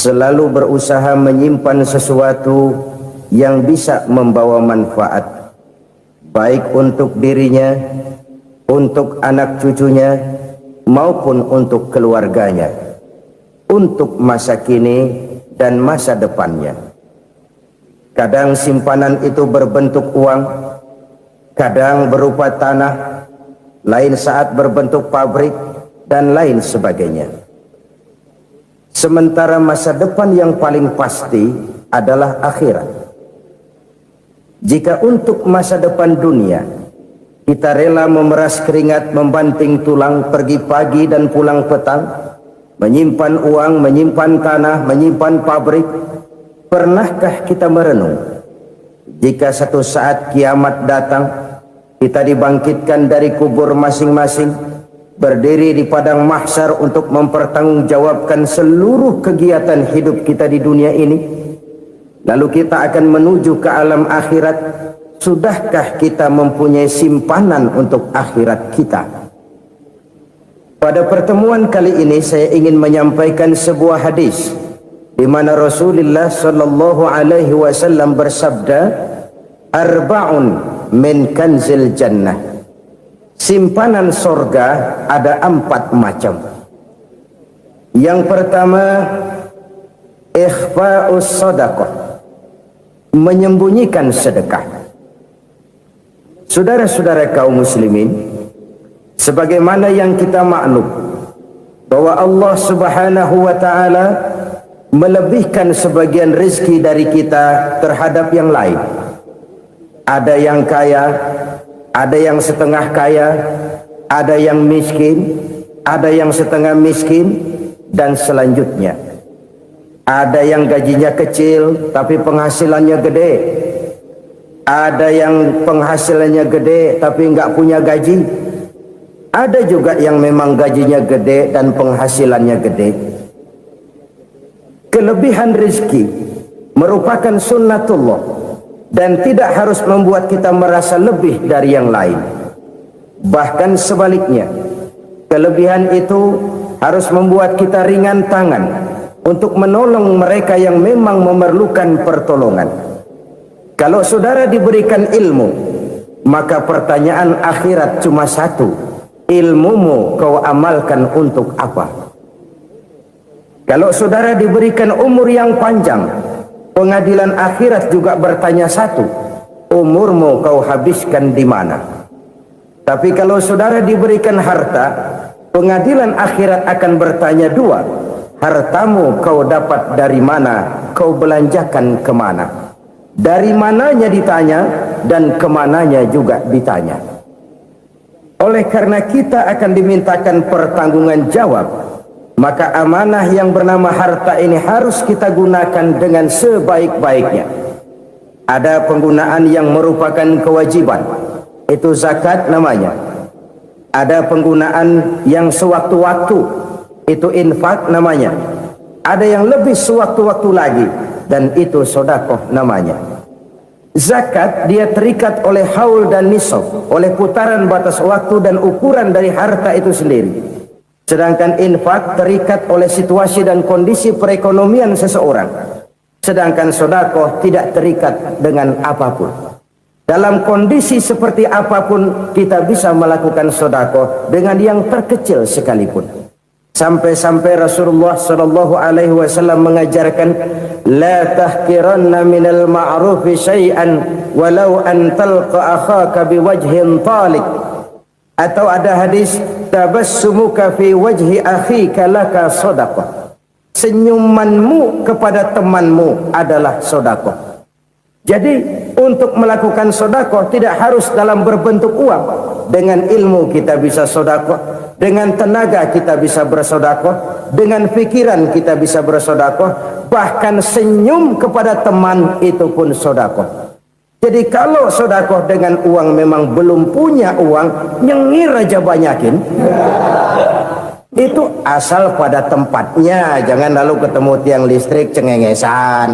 selalu berusaha menyimpan sesuatu yang bisa membawa manfaat, baik untuk dirinya, untuk anak cucunya, maupun untuk keluarganya, untuk masa kini dan masa depannya. Kadang simpanan itu berbentuk uang, kadang berupa tanah, lain saat berbentuk pabrik, dan lain sebagainya. Sementara masa depan yang paling pasti adalah akhirat. Jika untuk masa depan dunia kita rela memeras keringat, membanting tulang, pergi pagi dan pulang petang, menyimpan uang, menyimpan tanah, menyimpan pabrik, pernahkah kita merenung jika satu saat kiamat datang, kita dibangkitkan dari kubur masing-masing, berdiri di padang mahsyar untuk mempertanggungjawabkan seluruh kegiatan hidup kita di dunia ini, lalu kita akan menuju ke alam akhirat? Sudahkah kita mempunyai simpanan untuk akhirat kita? Pada pertemuan kali ini saya ingin menyampaikan sebuah hadis di mana Rasulullah sallallahu alaihi wasallam bersabda, arba'un min kanzil jannah. Simpanan sorga ada 4 macam. Yang pertama, ikhfa'us sadaqah, menyembunyikan sedekah. Saudara-saudara kaum muslimin, sebagaimana yang kita maklum bahwa Allah Subhanahu wa taala melebihkan sebagian rezeki dari kita terhadap yang lain. Ada yang kaya, ada yang setengah kaya, ada yang miskin, ada yang setengah miskin, dan selanjutnya. Ada yang gajinya kecil tapi penghasilannya gede. Ada yang penghasilannya gede tapi nggak punya gaji. Ada juga yang memang gajinya gede dan penghasilannya gede. Kelebihan rezeki merupakan sunnatullah dan tidak harus membuat kita merasa lebih dari yang lain. Bahkan sebaliknya, kelebihan itu harus membuat kita ringan tangan untuk menolong mereka yang memang memerlukan pertolongan. Kalau saudara diberikan ilmu, maka pertanyaan akhirat cuma satu: ilmumu kau amalkan untuk apa? Kalau saudara diberikan umur yang panjang, pengadilan akhirat juga bertanya satu: umurmu kau habiskan di mana? Tapi kalau saudara diberikan harta, pengadilan akhirat akan bertanya dua: hartamu kau dapat dari mana? Kau belanjakan kemana? Dari mananya ditanya, dan kemananya juga ditanya. Oleh karena kita akan dimintakan pertanggungan jawab, maka amanah yang bernama harta ini harus kita gunakan dengan sebaik-baiknya. Ada penggunaan yang merupakan kewajiban, itu zakat namanya. Ada penggunaan yang sewaktu-waktu, itu infak namanya. Ada yang lebih sewaktu-waktu lagi, dan itu sedekah namanya. Zakat dia terikat oleh haul dan nisab, oleh putaran batas waktu dan ukuran dari harta itu sendiri. Sedangkan infak terikat oleh situasi dan kondisi perekonomian seseorang. Sedangkan sedekah tidak terikat dengan apapun. Dalam kondisi seperti apapun kita bisa melakukan sedekah dengan yang terkecil sekalipun. Sampai-sampai Rasulullah sallallahu alaihi wasallam mengajarkan, la tahqiranna minal ma'rufi syai'an walau an talqa akhaka biwajhin talik. Atau ada hadis, tabassumuka fi wajhi akhika laka shadaqah. Senyumanmu kepada temanmu adalah sedekah. Jadi untuk melakukan sedekah tidak harus dalam berbentuk uang. Dengan ilmu kita bisa sedekah, dengan tenaga kita bisa bersedekah, dengan pikiran kita bisa bersedekah, bahkan senyum kepada teman itu pun sedekah. Jadi kalau sedekah dengan uang memang belum punya uang, nyengir aja banyakin. Itu asal pada tempatnya, jangan lalu ketemu tiang listrik cengengesan.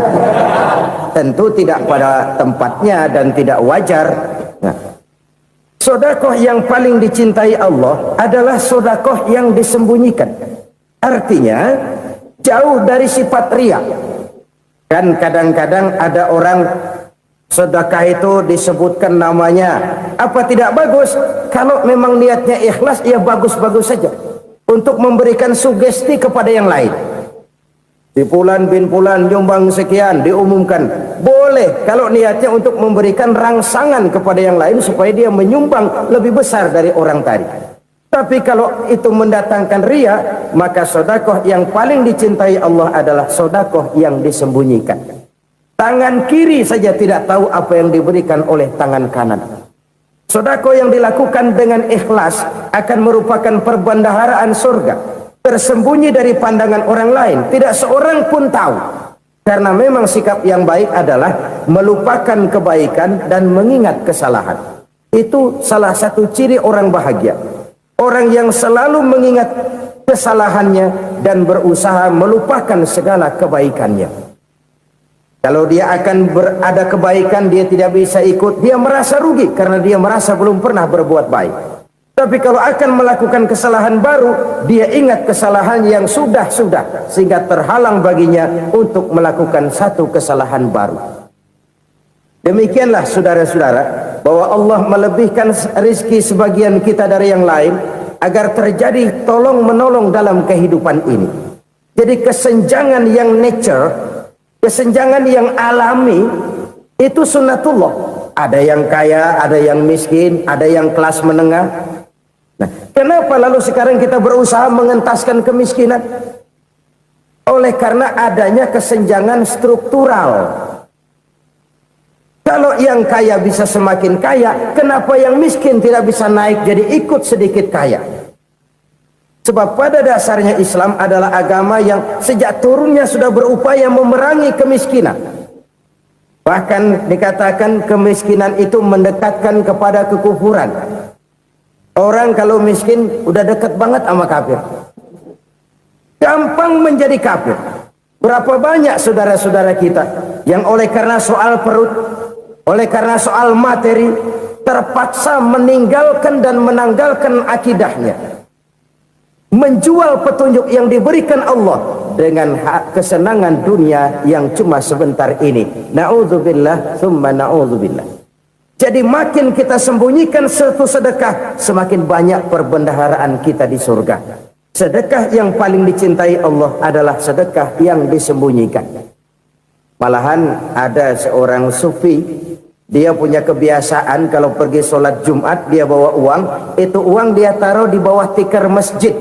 Tentu tidak pada tempatnya dan tidak wajar. Nah, sedekah yang paling dicintai Allah adalah sedekah yang disembunyikan. Artinya, jauh dari sifat riya. Kan kadang-kadang ada orang sedekah itu disebutkan namanya, apa tidak bagus? Kalau memang niatnya ikhlas, ya bagus-bagus saja untuk memberikan sugesti kepada yang lain. Di Fulan bin Fulan nyumbang sekian, diumumkan. Boleh kalau niatnya untuk memberikan rangsangan kepada yang lain supaya dia menyumbang lebih besar dari orang tadi. Tapi kalau itu mendatangkan riya, maka sedekah yang paling dicintai Allah adalah sedekah yang disembunyikan. Tangan kiri saja tidak tahu apa yang diberikan oleh tangan kanan. Sedekah yang dilakukan dengan ikhlas akan merupakan perbendaharaan surga, tersembunyi dari pandangan orang lain, tidak seorang pun tahu. Karena memang sikap yang baik adalah melupakan kebaikan dan mengingat kesalahan. Itu salah satu ciri orang bahagia. Orang yang selalu mengingat kesalahannya dan berusaha melupakan segala kebaikannya. Kalau dia akan berada kebaikan, dia tidak bisa ikut, dia merasa rugi karena dia merasa belum pernah berbuat baik. Tapi kalau akan melakukan kesalahan baru, dia ingat kesalahan yang sudah-sudah, sehingga terhalang baginya untuk melakukan satu kesalahan baru. Demikianlah saudara-saudara, bahwa Allah melebihkan rizki sebagian kita dari yang lain, agar terjadi tolong-menolong dalam kehidupan ini. Jadi kesenjangan yang nature, kesenjangan yang alami, itu sunnatullah. Ada yang kaya, ada yang miskin, ada yang kelas menengah. Nah, kenapa lalu sekarang kita berusaha mengentaskan kemiskinan? Oleh karena adanya kesenjangan struktural. Kalau yang kaya bisa semakin kaya, kenapa yang miskin tidak bisa naik jadi ikut sedikit kaya? Sebab pada dasarnya Islam adalah agama yang sejak turunnya sudah berupaya memerangi kemiskinan. Bahkan dikatakan kemiskinan itu mendekatkan kepada kekufuran. Orang kalau miskin udah dekat banget sama kafir. Gampang menjadi kafir. Berapa banyak saudara-saudara kita yang oleh karena soal perut, oleh karena soal materi, terpaksa meninggalkan dan menanggalkan akidahnya, menjual petunjuk yang diberikan Allah dengan kesenangan dunia yang cuma sebentar ini. Na'udzubillah thumma na'udzubillah. Jadi makin kita sembunyikan satu sedekah, semakin banyak perbendaharaan kita di surga. Sedekah yang paling dicintai Allah adalah sedekah yang disembunyikan. Malahan ada seorang sufi, dia punya kebiasaan kalau pergi sholat Jumat dia bawa uang, itu uang dia taruh di bawah tikar masjid.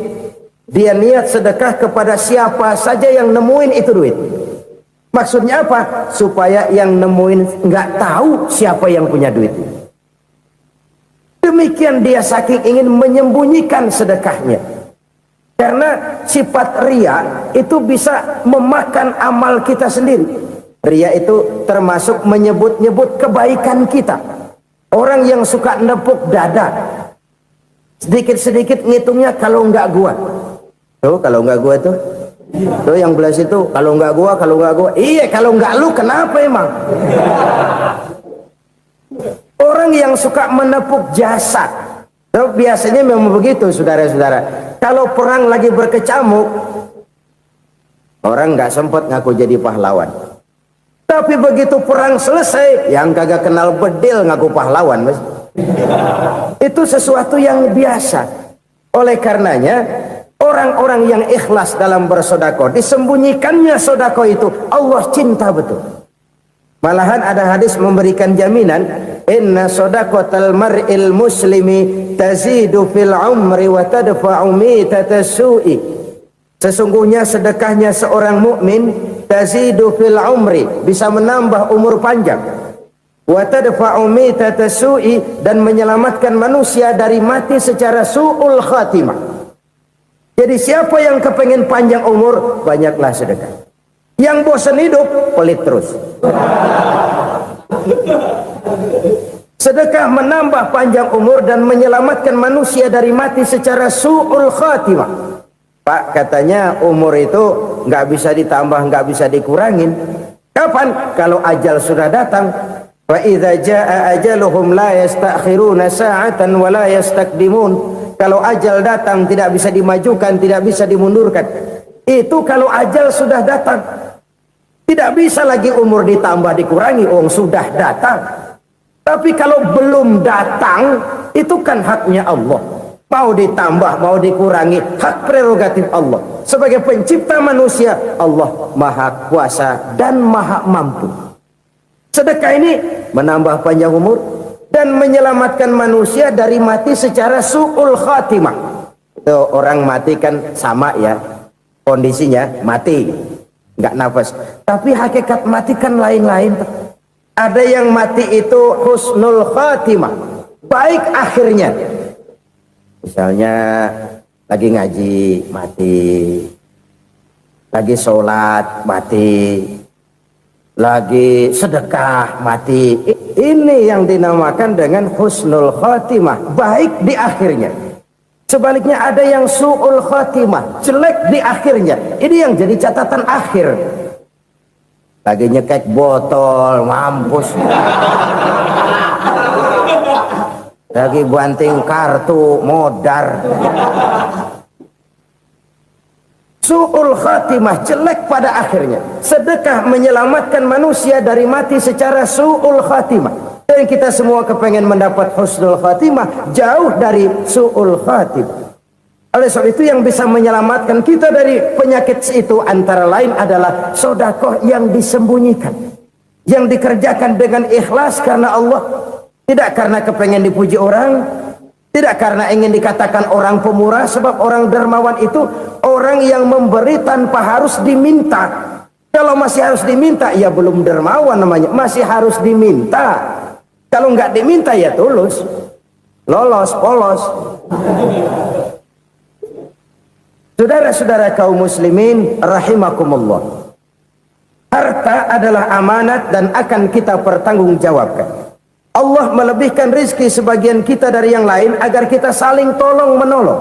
Dia niat sedekah kepada siapa saja yang nemuin itu duit. Maksudnya apa? Supaya yang nemuin nggak tahu siapa yang punya duit. Demikian dia saking ingin menyembunyikan sedekahnya. Karena sifat riya itu bisa memakan amal kita sendiri. Riya itu termasuk menyebut-nyebut kebaikan kita. Orang yang suka nepuk dada, sedikit-sedikit ngitungnya kalau nggak gua. Tuh kalau nggak gua tuh. Tuh yang belas itu kalau nggak gua, kalau nggak gua. Iya kalau nggak lu kenapa emang? Orang yang suka menepuk jasad, tuh biasanya memang begitu saudara-saudara. Kalau perang lagi berkecamuk, orang nggak sempat ngaku jadi pahlawan. Tapi begitu perang selesai, yang kagak kenal bedil ngaku pahlawan, mas. Itu sesuatu yang biasa. Oleh karenanya, orang-orang yang ikhlas dalam bersedekah, disembunyikannya sedekah itu, Allah cinta betul. Malahan ada hadis memberikan jaminan, inna shadaqatal mar'il muslimi tazidu fil umri wa tadfa'u mitatas su'i. Sesungguhnya sedekahnya seorang mukmin tazidu fil umri, bisa menambah umur panjang, wa tadfa'u mitatas su'i, dan menyelamatkan manusia dari mati secara su'ul khatimah. Jadi siapa yang kepengen panjang umur, banyaklah sedekah. Yang bosan hidup, pelit terus. Sedekah menambah panjang umur dan menyelamatkan manusia dari mati secara su'ul khatimah. Pak, katanya umur itu nggak bisa ditambah, nggak bisa dikurangin. Kapan? Kalau ajal sudah datang. Wa idza jaa ajaluhum la yastakhiruna sa'atan wa la yastaqdimun. Kalau ajal datang tidak bisa dimajukan, tidak bisa dimundurkan. Itu kalau ajal sudah datang. Tidak bisa lagi umur ditambah dikurangi, sudah datang. Tapi kalau belum datang, itu kan haknya Allah. Mau ditambah, mau dikurangi, hak prerogatif Allah. Sebagai pencipta manusia, Allah Maha Kuasa dan Maha Mampu. Sedekah ini menambah panjang umur dan menyelamatkan manusia dari mati secara su'ul khatimah. Itu orang mati kan sama ya, kondisinya mati, nggak nafas. Tapi hakikat mati kan lain-lain. Ada yang mati itu husnul khatimah, baik akhirnya. Misalnya lagi ngaji mati, lagi sholat mati, lagi sedekah mati. Ini yang dinamakan dengan husnul khatimah, baik di akhirnya. Sebaliknya ada yang su'ul khatimah, jelek di akhirnya. Ini yang jadi catatan akhir. Lagi nyekek botol, mampus. Lagi banting kartu, modar. Su'ul khatimah, jelek pada akhirnya. Sedekah menyelamatkan manusia dari mati secara su'ul khatimah. Dan kita semua kepengen mendapat husnul khatimah, jauh dari su'ul khatimah. Oleh sebab itu yang bisa menyelamatkan kita dari penyakit itu antara lain adalah sedekah yang disembunyikan, yang dikerjakan dengan ikhlas karena Allah, tidak karena kepengen dipuji orang, tidak karena ingin dikatakan orang pemurah. Sebab orang dermawan itu orang yang memberi tanpa harus diminta. Kalau masih harus diminta, ya belum dermawan namanya, masih harus diminta. Kalau nggak diminta ya tulus, lolos, polos. Saudara-saudara kaum muslimin rahimakumullah, harta adalah amanat dan akan kita pertanggungjawabkan. Allah melebihkan rizki sebagian kita dari yang lain agar kita saling tolong menolong,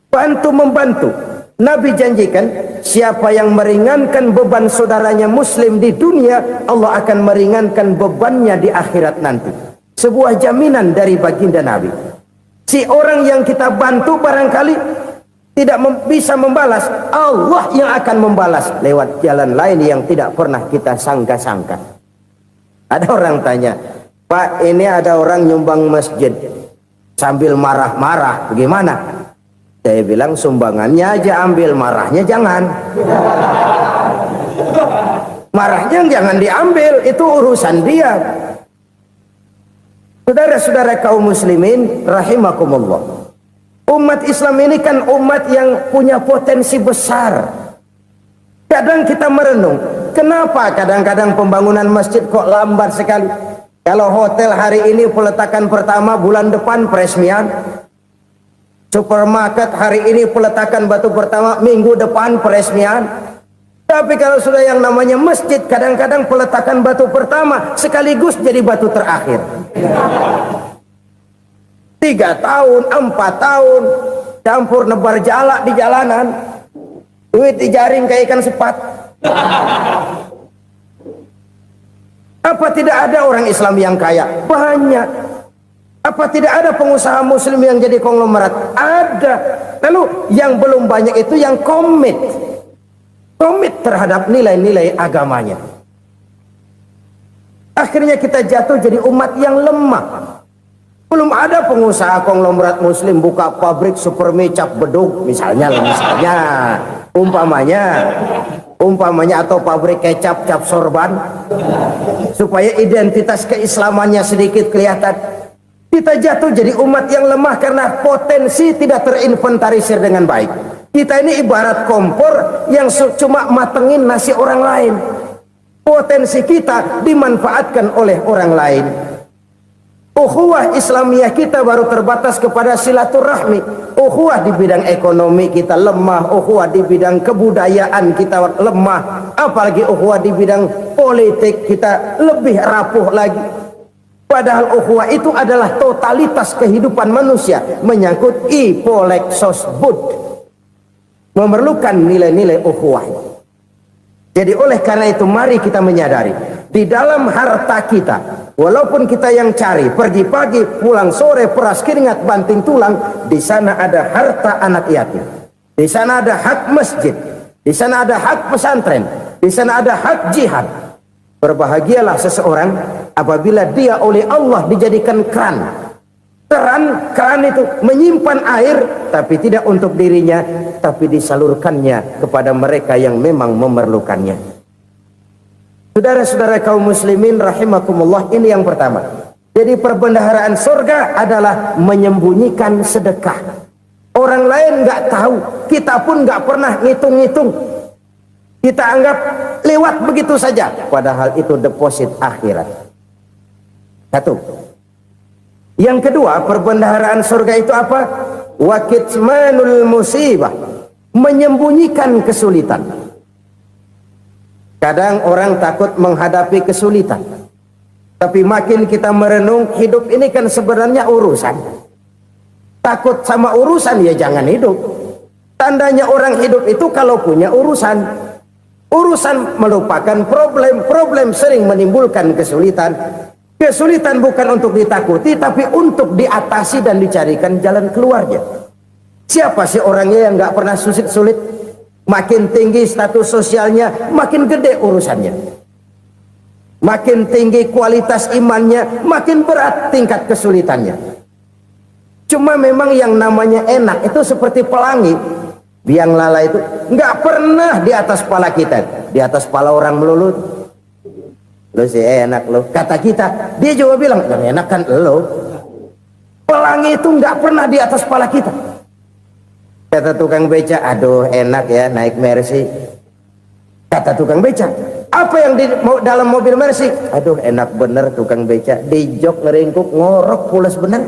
bantu membantu. Nabi janjikan siapa yang meringankan beban saudaranya muslim di dunia, Allah akan meringankan bebannya di akhirat nanti. Sebuah jaminan dari baginda Nabi. Si orang yang kita bantu barangkali tidak bisa membalas, Allah yang akan membalas lewat jalan lain yang tidak pernah kita sangka-sangka. Ada orang tanya, Pak, ini ada orang nyumbang masjid sambil marah-marah, bagaimana? Saya bilang sumbangannya aja ambil, marahnya jangan. Marahnya jangan diambil, itu urusan dia. Saudara-saudara kaum muslimin rahimakumullah, umat Islam ini kan umat yang punya potensi besar. Kadang kita merenung, kenapa kadang-kadang pembangunan masjid kok lambat sekali? Kalau hotel hari ini peletakan pertama, bulan depan peresmian. Supermarket hari ini peletakan batu pertama, minggu depan peresmian. Tapi kalau sudah yang namanya masjid, kadang-kadang peletakan batu pertama sekaligus jadi batu terakhir. 3 tahun, 4 tahun, campur nebar jalak di jalanan, duit dijaring kayak ikan sepat. Apa tidak ada orang Islam yang kaya? Banyak. Apa tidak ada pengusaha muslim yang jadi konglomerat? Ada. Lalu yang belum banyak itu yang komit terhadap nilai-nilai agamanya. Akhirnya kita jatuh jadi umat yang lemah. Belum ada pengusaha konglomerat muslim buka pabrik supermi cap bedug misalnya umpamanya atau pabrik kecap cap sorban supaya identitas keislamannya sedikit kelihatan. Kita jatuh jadi umat yang lemah karena potensi tidak terinventarisir dengan baik. Kita ini ibarat kompor yang cuma matengin nasi orang lain. Potensi kita dimanfaatkan oleh orang lain. Ukhuwah Islamiyah kita baru terbatas kepada silaturahmi. Ukhuwah di bidang ekonomi kita lemah, ukhuwah di bidang kebudayaan kita lemah, apalagi ukhuwah di bidang politik kita lebih rapuh lagi. Padahal ukhuwah itu adalah totalitas kehidupan manusia, menyangkut ipolek sosbud, memerlukan nilai-nilai ukhuwah. Jadi oleh karena itu mari kita menyadari, di dalam harta kita, walaupun kita yang cari, pergi pagi, pulang sore, peras keringat, banting tulang, di sana ada harta anak yatim. Di sana ada hak masjid. di sana ada hak pesantren, di sana ada hak jihad. Berbahagialah seseorang apabila dia oleh Allah dijadikan keran. Keran itu menyimpan air, tapi tidak untuk dirinya, tapi disalurkannya kepada mereka yang memang memerlukannya. Saudara-saudara kaum muslimin rahimakumullah, ini yang pertama. Jadi perbendaharaan surga adalah menyembunyikan sedekah. Orang lain nggak tahu, kita pun nggak pernah ngitung-ngitung. Kita anggap lewat begitu saja, padahal itu deposit akhirat. Satu. Yang kedua, perbendaharaan surga itu apa? Wa kitmanul musibah, menyembunyikan kesulitan. Kadang orang takut menghadapi kesulitan, tapi makin kita merenung, hidup ini kan sebenarnya urusan. Takut sama urusan, ya jangan hidup. Tandanya orang hidup itu kalau punya urusan. Urusan melupakan problem, problem sering menimbulkan kesulitan. Kesulitan bukan untuk ditakuti, tapi untuk diatasi dan dicarikan jalan keluarnya. Siapa sih orangnya yang nggak pernah sulit-sulit? Makin tinggi status sosialnya, makin gede urusannya. Makin tinggi kualitas imannya, makin berat tingkat kesulitannya. Cuma memang yang namanya enak itu seperti pelangi. Biang lala itu nggak pernah di atas kepala kita, di atas kepala orang melulu. Lo sih enak lo, kata kita. Dia juga bilang yang enak kan lo. Pelangi itu nggak pernah di atas kepala kita. Kata tukang beca, aduh enak ya naik Mercy. Kata tukang beca, apa yang di dalam mobil Mercy? Aduh enak bener tukang beca, di jok ngeringkuk ngorok pulas bener.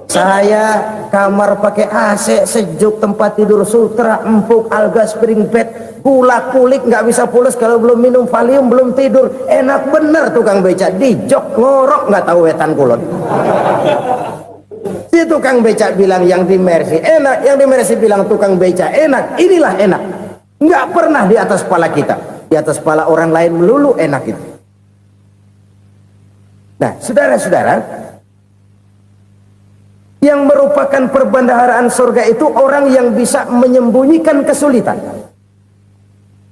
Saya kamar pakai AC sejuk, tempat tidur sutra empuk, alga spring bed, gula kulik nggak bisa pulas kalau belum minum Valium, belum tidur. Enak bener tukang beca, di jok ngorok nggak tahu wetan kulon. Si tukang beca bilang yang di Mercy enak, yang di Mercy bilang tukang beca enak. Inilah enak, nggak pernah di atas kepala kita, di atas kepala orang lain melulu enak itu. Nah saudara-saudara, yang merupakan perbendaharaan surga itu orang yang bisa menyembunyikan kesulitan,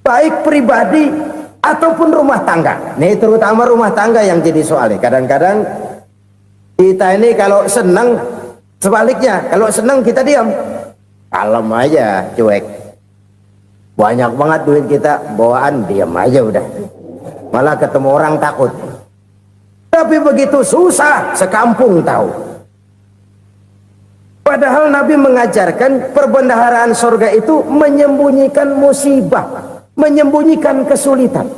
baik pribadi ataupun rumah tangga. Nih terutama rumah tangga yang jadi soalnya. Kadang-kadang kita ini kalau senang, sebaliknya kalau senang kita diam, kalem aja, cuek. Banyak banget duit kita bawaan, diam aja udah. Malah ketemu orang takut. Tapi begitu susah, sekampung tahu. Padahal Nabi mengajarkan perbendaharaan surga itu menyembunyikan musibah, menyembunyikan kesulitan.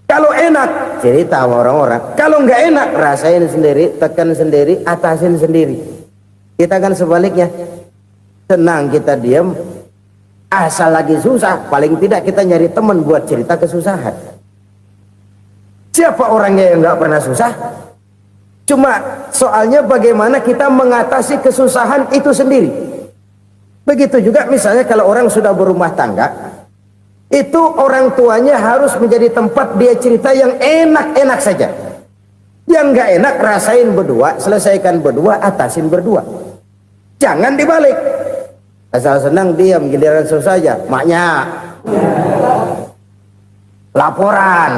Kalau enak, cerita sama orang-orang. Kalau nggak enak, rasain sendiri, tekan sendiri, atasin sendiri. Kita kan sebaliknya. Senang kita diam, asal lagi susah, paling tidak kita nyari teman buat cerita kesusahan. Siapa orangnya yang nggak pernah susah? Cuma soalnya bagaimana kita mengatasi kesusahan itu sendiri. Begitu juga misalnya kalau orang sudah berumah tangga, itu orang tuanya harus menjadi tempat dia cerita yang enak-enak saja. Yang nggak enak rasain berdua, selesaikan berdua, atasin berdua. Jangan dibalik. Asal senang diam, giliran susah saja. Maknya laporan.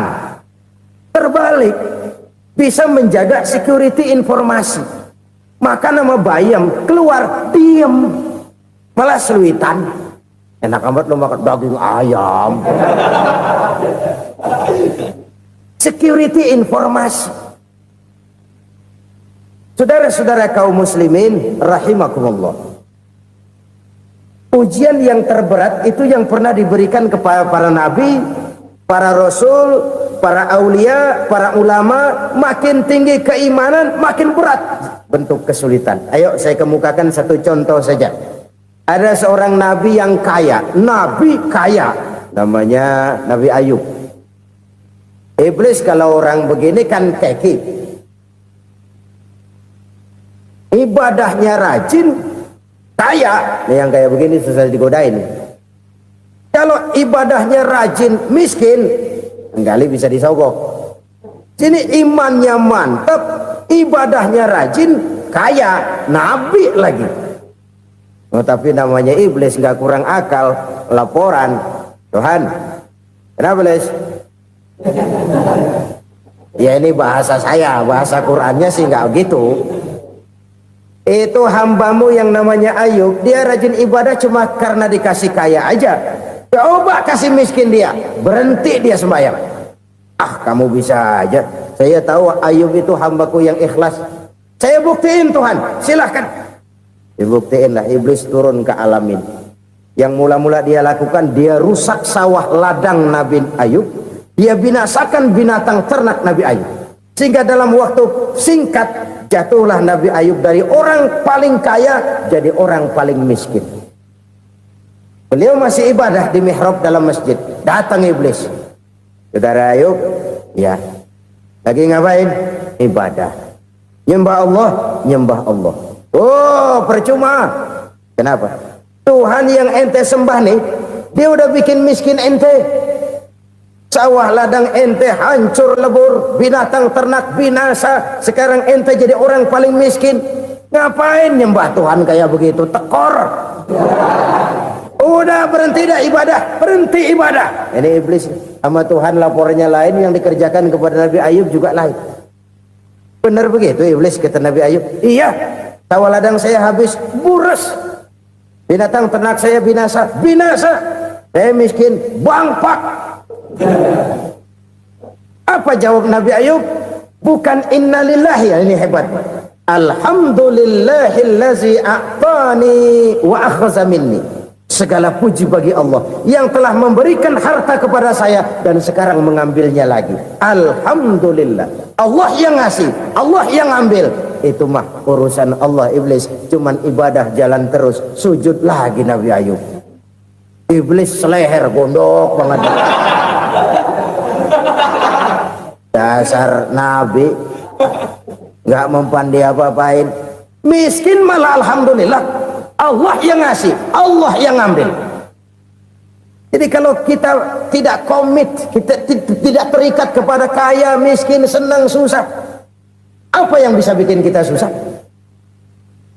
Terbalik. Bisa menjaga security informasi. Maka nama bayam keluar diam, malah seluitan. Enak amat lo makan daging ayam. Security informasi. Saudara-saudara kaum muslimin rahimakumullah, ujian yang terberat itu yang pernah diberikan kepada para nabi, para rasul, para aulia, para ulama. Makin tinggi keimanan, makin berat bentuk kesulitan. Ayo saya kemukakan satu contoh saja. Ada seorang nabi yang kaya, nabi kaya, namanya Nabi Ayub. Iblis kalau orang begini kan keki, ibadahnya rajin, kaya. Nih yang kayak begini susah digodain. Kalau ibadahnya rajin, miskin, enggali bisa disogok. Sini imannya mantap, ibadahnya rajin, kaya, nabi lagi. Oh, tapi namanya iblis nggak kurang akal, laporan, Tuhan, kenapa Les? Ya ini bahasa saya, bahasa Qurannya sih nggak gitu. Itu hambamu yang namanya Ayub, dia rajin ibadah cuma karena dikasih kaya aja. Coba kasih miskin dia, berhenti dia sembahyang. Ah, kamu bisa aja. Saya tahu Ayub itu hambaku yang ikhlas. Saya buktiin Tuhan, silahkan. Dibuktiinlah, iblis turun ke alam ini. Yang mula-mula dia lakukan, dia rusak sawah ladang Nabi Ayub. Dia binasakan binatang ternak Nabi Ayub. Sehingga dalam waktu singkat, jatuhlah Nabi Ayub dari orang paling kaya jadi orang paling miskin. Beliau masih ibadah di mihrab dalam masjid. Datang iblis. Saudara Ayub, ya, lagi ngapain? Ibadah. Nyembah Allah, nyembah Allah. Oh, percuma. Kenapa? Tuhan yang ente sembah nih, dia udah bikin miskin ente. Sawah ladang ente hancur lebur, binatang ternak binasa. Sekarang ente jadi orang paling miskin. Ngapain nyembah Tuhan kayak begitu? Tekor. Udah berhenti dah ibadah, berhenti ibadah. Ini iblis sama Tuhan laporannya lain, yang dikerjakan kepada Nabi Ayub juga lain. Benar begitu iblis kata Nabi Ayub? Iya. Sawah ladang saya habis, buras. Binatang ternak saya binasa, binasa. Saya miskin, bangpak. Apa jawab Nabi Ayub? Bukan innalillahi, ya, ini hebat. Alhamdulillahillazi a'tani wa akhza minni. Segala puji bagi Allah yang telah memberikan harta kepada saya dan sekarang mengambilnya lagi. Alhamdulillah. Allah yang ngasih, Allah yang ambil. Itu mah urusan Allah. Iblis cuman ibadah jalan terus, sujud lagi Nabi Ayub. Iblis seleher gondok banget. Dasar Nabi nggak mempan dia apa-apain. Miskin malah alhamdulillah. Allah yang ngasih, Allah yang ngambil. Jadi kalau kita tidak komit, kita tidak terikat kepada kaya, miskin, senang, susah, apa yang bisa bikin kita susah?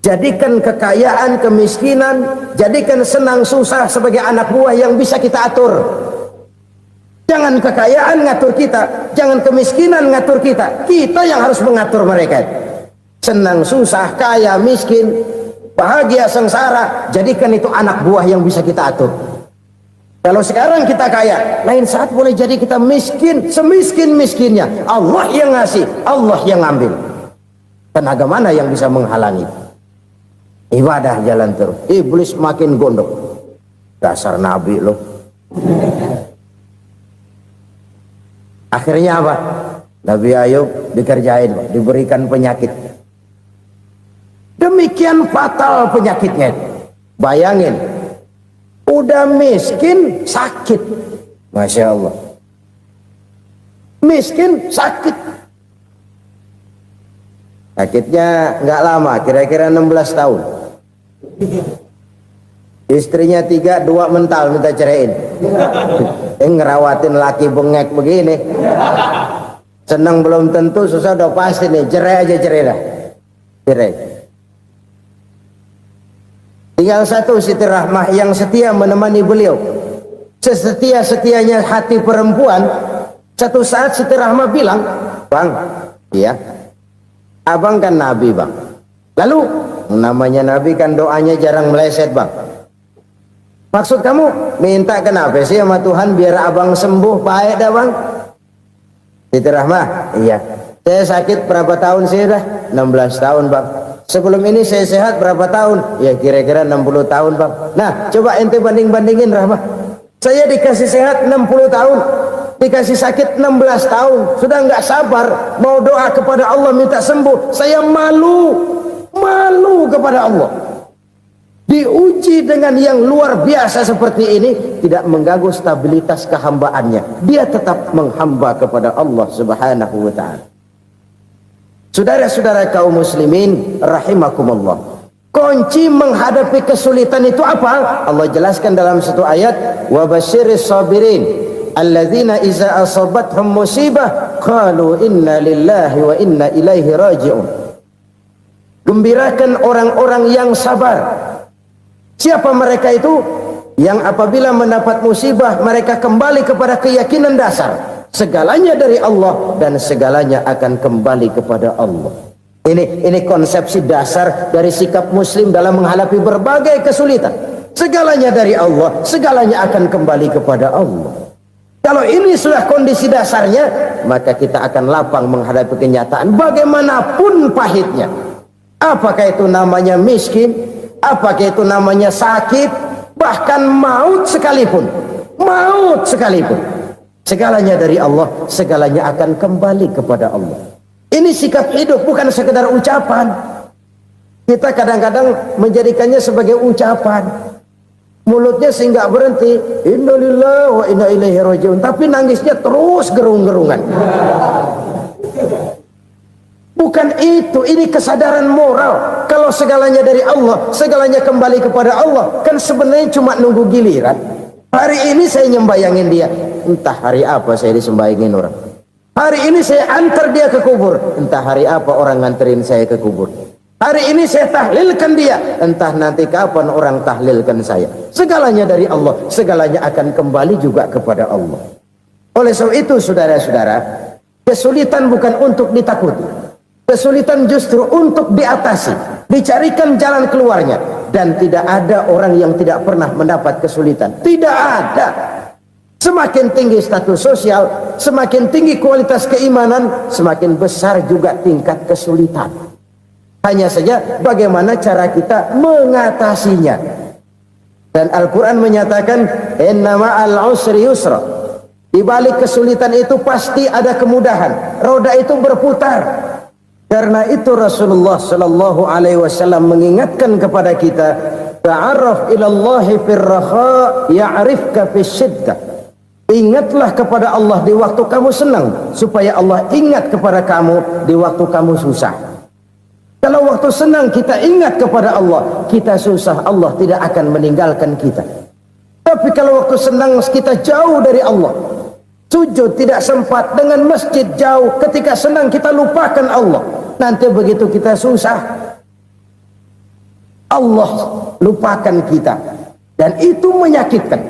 Jadikan kekayaan, kemiskinan, jadikan senang, susah sebagai anak buah yang bisa kita atur. Jangan kekayaan ngatur kita, jangan kemiskinan ngatur kita. Kita yang harus mengatur mereka. Senang, susah, kaya, miskin, bahagia, sengsara, jadikan itu anak buah yang bisa kita atur. Kalau sekarang kita kaya, lain saat boleh jadi kita miskin, semiskin-miskinnya. Allah yang ngasih, Allah yang ngambil. Tenaga mana yang bisa menghalangi? Ibadah jalan terus. Iblis makin gondok. Dasar Nabi loh. Akhirnya apa? Nabi Ayub dikerjain, diberikan penyakit. Demikian fatal penyakitnya. Bayangin, udah miskin sakit. Masya Allah. Miskin sakit. Sakitnya nggak lama, kira-kira 16 tahun. Istrinya 3, 2 mental minta ceraiin. Ngerawatin laki bengek begini. Senang belum tentu, susah udah pasti nih. Cerai aja, cerai dah. Cerai. Tinggal satu Siti Rahmah yang setia menemani beliau. Sesetia-setianya hati perempuan. Satu saat Siti Rahmah bilang, "Bang, iya, abang kan Nabi bang. Lalu namanya Nabi kan doanya jarang meleset bang. Maksud kamu minta kenapa sih sama Tuhan biar abang sembuh baik dah bang?" Siti Rahmah, iya. Saya sakit berapa tahun sih dah? 16 tahun bang. Sebelum ini saya sehat berapa tahun? Ya kira-kira 60 tahun bang. Nah coba ente banding-bandingin Rahmah. Saya dikasih sehat 60 tahun, dikasih sakit 16 tahun. Sudah nggak sabar mau doa kepada Allah minta sembuh. Saya malu kepada Allah. Diuji dengan yang luar biasa seperti ini, tidak mengganggu stabilitas kehambaannya. Dia tetap menghamba kepada Allah Subhanahu wa ta'ala. Saudara-saudara kaum muslimin rahimakumullah. Kunci menghadapi kesulitan itu apa? Allah jelaskan dalam satu ayat, wa basyiris sabirin alladzina iza asabathum musibah qalu inna lillahi wa inna ilaihi raji'un. Gembirakan orang-orang yang sabar Siapa mereka itu? Yang apabila mendapat musibah mereka kembali kepada keyakinan dasar, segalanya dari Allah dan segalanya akan kembali kepada Allah. Ini konsepsi dasar dari sikap muslim dalam menghadapi berbagai kesulitan. Segalanya dari Allah, segalanya akan kembali kepada Allah. Kalau ini sudah kondisi dasarnya, maka kita akan lapang menghadapi kenyataan bagaimanapun pahitnya. Apakah itu namanya miskin, apakah itu namanya sakit, bahkan maut sekalipun. Maut sekalipun. Segalanya dari Allah, segalanya akan kembali kepada Allah. Ini sikap hidup, bukan sekedar ucapan. Kita kadang-kadang menjadikannya sebagai ucapan. Mulutnya sehingga berhenti, innalillahi wa inna ilaihi rajiun, tapi nangisnya terus gerung-gerungan. Bukan itu, ini kesadaran moral. Kalau segalanya dari Allah, segalanya kembali kepada Allah, kan sebenarnya cuma nunggu giliran. Hari ini saya nyembayangin dia, entah hari apa saya disembayangin orang. Hari ini saya antar dia ke kubur, entah hari apa orang nganterin saya ke kubur. Hari ini saya tahlilkan dia, entah nanti kapan orang tahlilkan saya. Segalanya dari Allah, segalanya akan kembali juga kepada Allah. Oleh sebab itu saudara-saudara, kesulitan bukan untuk ditakuti. Kesulitan justru untuk diatasi, dicarikan jalan keluarnya. Dan tidak ada orang yang tidak pernah mendapat kesulitan. Tidak ada. Semakin tinggi status sosial, semakin tinggi kualitas keimanan, semakin besar juga tingkat kesulitan. Hanya saja bagaimana cara kita mengatasinya. Dan Al-Quran menyatakan, inna ma'al usri yusra. Di balik kesulitan itu pasti ada kemudahan. Roda itu berputar. Karena itu Rasulullah sallallahu alaihi wasallam mengingatkan kepada kita, ta'arraf ilallahi firraha ya'rifka fisyiddah. Ingatlah kepada Allah di waktu kamu senang, supaya Allah ingat kepada kamu di waktu kamu susah. Kalau waktu senang kita ingat kepada Allah, kita susah, Allah tidak akan meninggalkan kita. Tapi kalau waktu senang kita jauh dari Allah, sujud tidak sempat, dengan masjid jauh, ketika senang kita lupakan Allah. Nanti begitu kita susah, Allah lupakan kita, dan itu menyakitkan.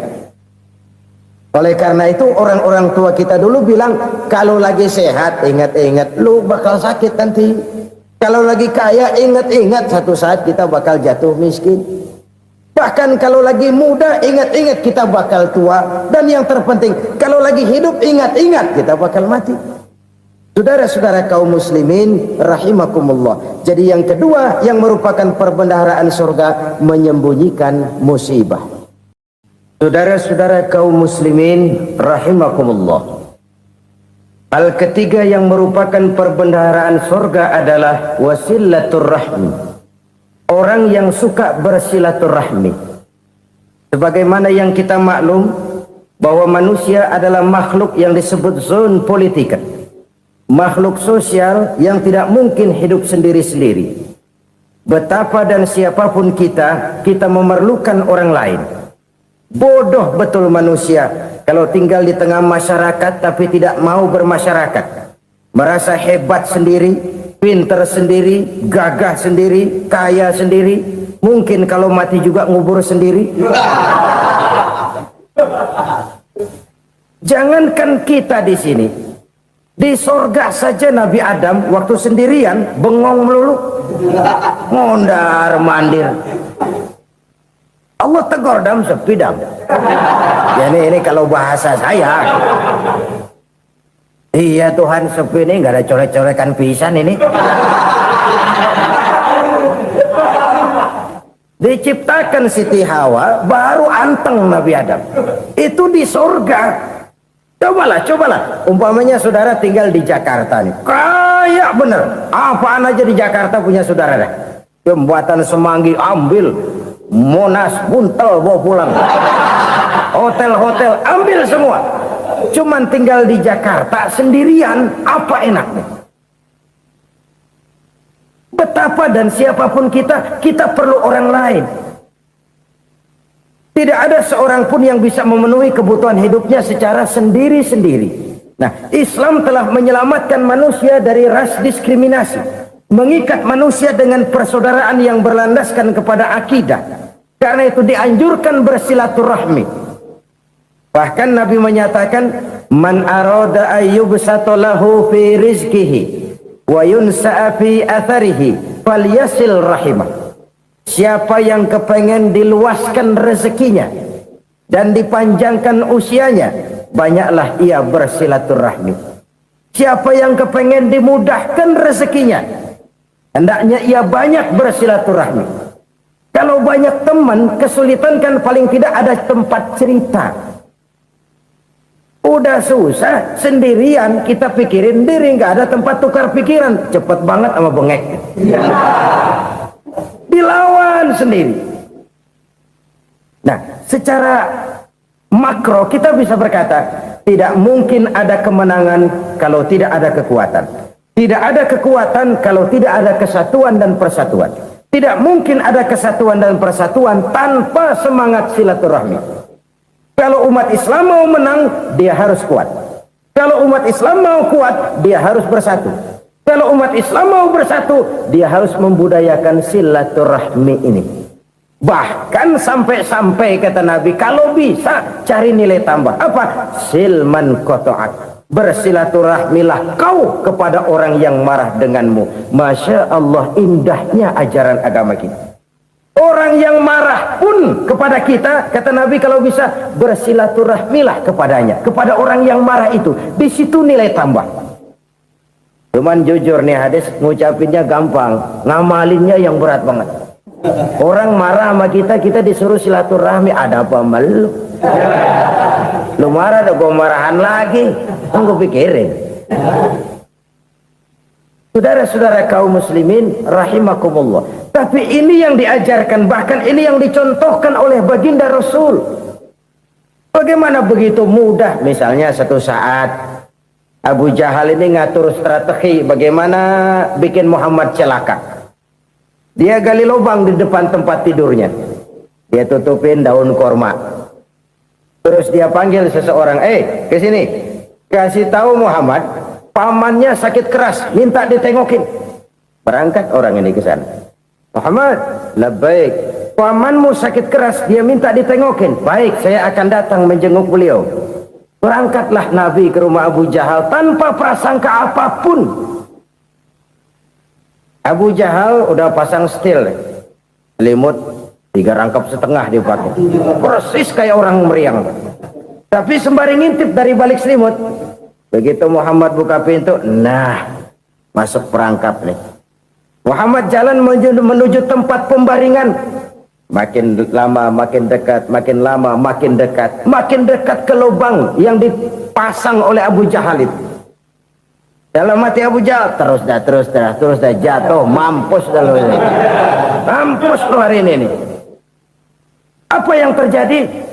Oleh karena itu orang-orang tua kita dulu bilang, kalau lagi sehat ingat-ingat lu bakal sakit nanti. Kalau lagi kaya ingat-ingat satu saat kita bakal jatuh miskin. Bahkan kalau lagi muda ingat-ingat kita bakal tua. Dan yang terpenting, kalau lagi hidup ingat-ingat kita bakal mati. Saudara-saudara kaum muslimin rahimakumullah. Jadi yang kedua yang merupakan perbendaharaan surga, menyembunyikan musibah. Saudara-saudara kaum muslimin rahimakumullah. Hal ketiga yang merupakan perbendaharaan surga adalah wasilatur rahmi. Orang yang suka bersilaturahmi. Sebagaimana yang kita maklum bahwa manusia adalah makhluk yang disebut zon politika. Makhluk sosial yang tidak mungkin hidup sendiri-sendiri. Betapa dan siapapun kita memerlukan orang lain. Bodoh betul manusia kalau tinggal di tengah masyarakat tapi tidak mau bermasyarakat. Merasa hebat sendiri, pinter sendiri, gagah sendiri, kaya sendiri. Mungkin kalau mati juga ngubur sendiri. Jangankan kita di sini, di sorga saja Nabi Adam waktu sendirian bengong melulu, mondar mandir. Allah tegur dam sepi dam. Ya ini kalau bahasa saya. Iya Tuhan sepi ini nggak ada colek-colekan pisan ini. Diciptakan Siti Hawa baru anteng Nabi Adam. Itu di surga. Cobalah. Umpamanya saudara tinggal di Jakarta nih. Kayak bener. Apaan aja di Jakarta punya saudara dah. Jembatan Semanggi ambil. Monas, Buntel bawa pulang. Hotel-hotel ambil semua. Cuman tinggal di Jakarta sendirian, apa enaknya? Betapa dan siapapun kita perlu orang lain. Tidak ada seorang pun yang bisa memenuhi kebutuhan hidupnya secara sendiri-sendiri. Nah, Islam telah menyelamatkan manusia dari ras diskriminasi. Mengikat manusia dengan persaudaraan yang berlandaskan kepada akidah. Karena itu dianjurkan bersilaturahmi. Bahkan Nabi menyatakan, man arada ayyubsata lahu fi rizqihi wa yunsa'a fi atharihi falyasil rahimah. Siapa yang kepengen diluaskan rezekinya dan dipanjangkan usianya, banyaklah ia bersilaturahmi. Siapa yang kepengen dimudahkan rezekinya, hendaknya ia banyak bersilaturahmi. Kalau banyak teman, kesulitan kan paling tidak ada tempat cerita. Udah susah, sendirian kita pikirin diri, nggak ada tempat tukar pikiran. Cepet banget sama bengek. Dilawan sendiri. Nah, secara makro kita bisa berkata, tidak mungkin ada kemenangan kalau tidak ada kekuatan. Tidak ada kekuatan kalau tidak ada kesatuan dan persatuan. Tidak mungkin ada kesatuan dan persatuan tanpa semangat silaturahmi. Kalau umat Islam mau menang, dia harus kuat. Kalau umat Islam mau kuat, dia harus bersatu. Kalau umat Islam mau bersatu, dia harus membudayakan silaturahmi ini. Bahkan sampai-sampai kata Nabi, kalau bisa cari nilai tambah. Apa? Silman qata'ak. Bersilaturahmilah kau kepada orang yang marah denganmu. Masya Allah, indahnya ajaran agama kita. Orang yang marah pun kepada kita, kata Nabi, kalau bisa bersilaturahmilah kepadanya, kepada orang yang marah itu. Di situ nilai tambah. Cuman jujur nih hadis, ngucapinnya gampang, ngamalinnya yang berat banget. Orang marah sama kita, kita disuruh silaturahmi, ada apa malu? Lu marah, ada gua marahan lagi. Tunggu pikirin. Saudara-saudara kaum muslimin rahimakumullah. Tapi ini yang diajarkan, bahkan ini yang dicontohkan oleh baginda Rasul. Bagaimana begitu mudah, misalnya satu saat Abu Jahal ini ngatur strategi bagaimana bikin Muhammad celaka. Dia gali lubang di depan tempat tidurnya. Dia tutupin daun korma. Terus dia panggil seseorang, ke sini. Kasih tahu Muhammad, pamannya sakit keras, minta ditengokin. Berangkat orang ini ke sana. Muhammad, labbaik. Pamanmu sakit keras, dia minta ditengokin. Baik, saya akan datang menjenguk beliau. Berangkatlah Nabi ke rumah Abu Jahal tanpa prasangka apapun. Abu Jahal udah pasang setil, selimut 3 rangkap setengah dipakai, persis kayak orang meriang. Tapi sembari ngintip dari balik selimut, begitu Muhammad buka pintu, nah masuk perangkap nih. Muhammad jalan menuju tempat pembaringan. Makin lama makin dekat, makin lama makin dekat, makin dekat ke lubang yang dipasang oleh Abu Jahal itu. Dalam hati Abu Jahal, terus dah jatuh, mampus dah lo ini. Mampus lo hari ini nih. Apa yang terjadi?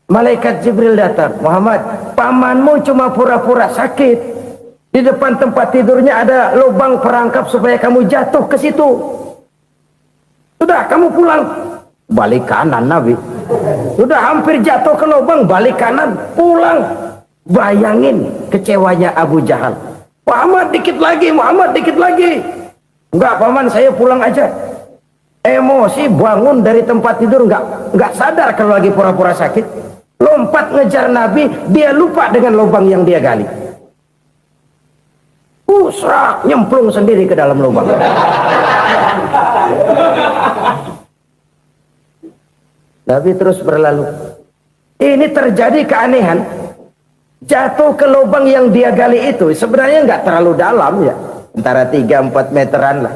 Malaikat Jibril datang. Muhammad, pamanmu cuma pura-pura sakit. Di depan tempat tidurnya ada lubang perangkap supaya kamu jatuh ke situ. Sudah, kamu pulang. Balik kanan Nabi. Sudah hampir jatuh ke lubang, balik kanan, pulang. Bayangin kecewanya Abu Jahal. Muhammad dikit lagi, Muhammad dikit lagi. Enggak paman, saya pulang aja. Emosi bangun dari tempat tidur, enggak sadar kalau lagi pura-pura sakit. Lompat ngejar Nabi, dia lupa dengan lubang yang dia gali. Serak, nyemplung sendiri ke dalam lubang. Nabi terus berlalu. Ini terjadi keanehan. Jatuh ke lubang yang dia gali itu sebenarnya nggak terlalu dalam ya, antara 3-4 meteran lah.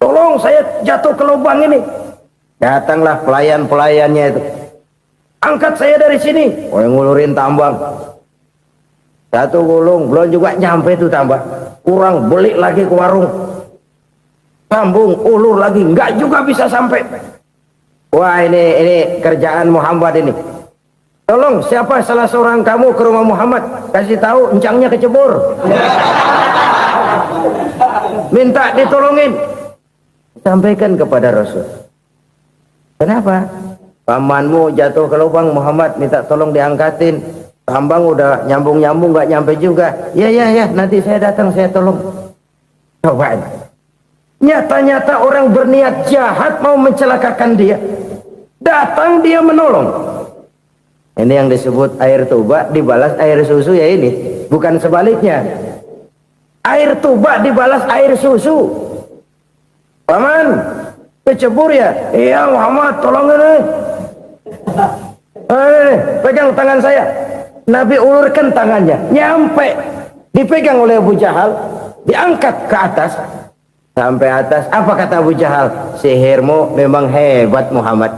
Tolong saya jatuh ke lubang ini. Datanglah pelayan-pelayannya itu. Angkat saya dari sini. Oh, yang ngulurin tambang. Satu gulung, belum juga nyampe itu tambang. Kurang, beli lagi ke warung. Sambung, ulur lagi, nggak juga bisa sampai. Wah, ini kerjaan Muhammad ini. Tolong, siapa salah seorang kamu ke rumah Muhammad, kasih tahu encangnya kecebur. Minta ditolongin. Sampaikan kepada Rasul. Kenapa? Pamanmu jatuh ke lubang, Muhammad minta tolong diangkatin. Tambang udah nyambung-nyambung nggak nyampe juga. Ya, nanti saya datang, saya tolong. Coba. Nyata-nyata orang berniat jahat mau mencelakakan dia. Datang dia menolong. Ini yang disebut air tuba dibalas air susu ya ini. Bukan sebaliknya. Air tuba dibalas air susu. Paman, kecebur ya? Iya Muhammad, tolong ini. Pegang tangan saya. Nabi ulurkan tangannya. Nyampe. Dipegang oleh Abu Jahal. Diangkat ke atas. Sampai atas. Apa kata Abu Jahal? Sihirmu memang hebat Muhammad.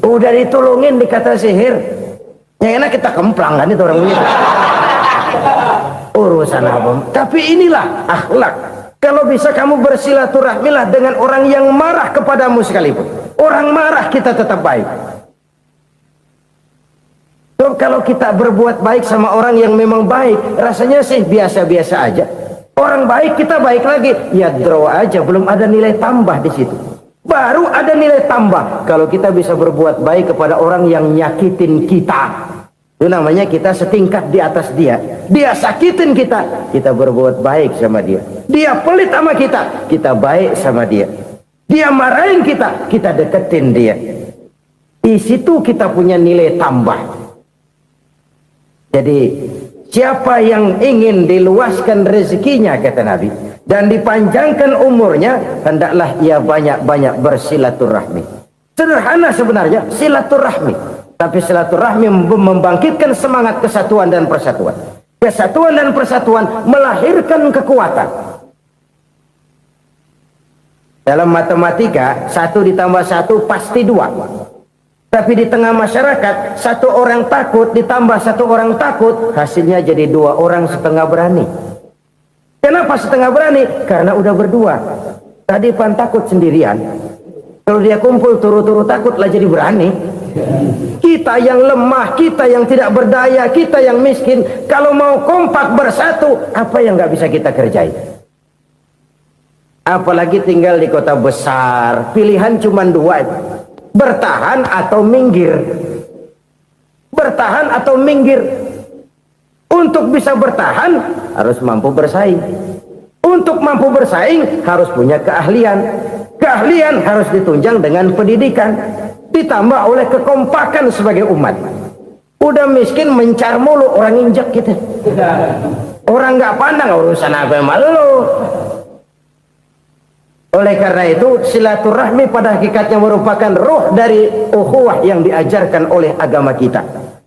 Udah ditolongin dikata sihir. Yang enak kita kemplang kan itu orang begitu. Urusan apa? Tapi inilah akhlak. Kalau bisa kamu bersilaturahmilah dengan orang yang marah kepadamu sekalipun. Orang marah kita tetap baik. So, kalau kita berbuat baik sama orang yang memang baik, rasanya sih biasa-biasa aja. Orang baik kita baik lagi, ya draw aja, belum ada nilai tambah di situ. Baru ada nilai tambah kalau kita bisa berbuat baik kepada orang yang nyakitin kita. Itu namanya kita setingkat di atas dia. Dia sakitin kita, kita berbuat baik sama dia. Dia pelit sama kita, kita baik sama dia. Dia marahin kita, kita deketin dia. Di situ kita punya nilai tambah. Jadi siapa yang ingin diluaskan rezekinya kata Nabi dan dipanjangkan umurnya, hendaklah ia banyak-banyak bersilaturahmi. Sederhana sebenarnya silaturahmi. Tapi silaturahmi membangkitkan semangat kesatuan dan persatuan. Kesatuan dan persatuan melahirkan kekuatan. Dalam matematika, 1 ditambah 1 pasti 2. Tapi di tengah masyarakat, 1 orang takut ditambah 1 orang takut, hasilnya jadi 2 orang setengah berani. Kenapa setengah berani? Karena udah berdua. Tadi pan takut sendirian. Kalau dia kumpul turu-turu takutlah jadi berani. Kita yang lemah, kita yang tidak berdaya, kita yang miskin, kalau mau kompak bersatu, apa yang nggak bisa kita kerjain? Apalagi tinggal di kota besar, pilihan cuma 2, bertahan atau minggir. Bertahan atau minggir. Untuk bisa bertahan harus mampu bersaing. Untuk mampu bersaing harus punya keahlian. Keahlian harus ditunjang dengan pendidikan, ditambah oleh kekompakan sebagai umat. Udah miskin mencar mulu, orang injak kita. Orang nggak pandang urusan apa malu. Oleh karena itu silaturahmi pada hakikatnya merupakan roh dari ukhuwah yang diajarkan oleh agama kita.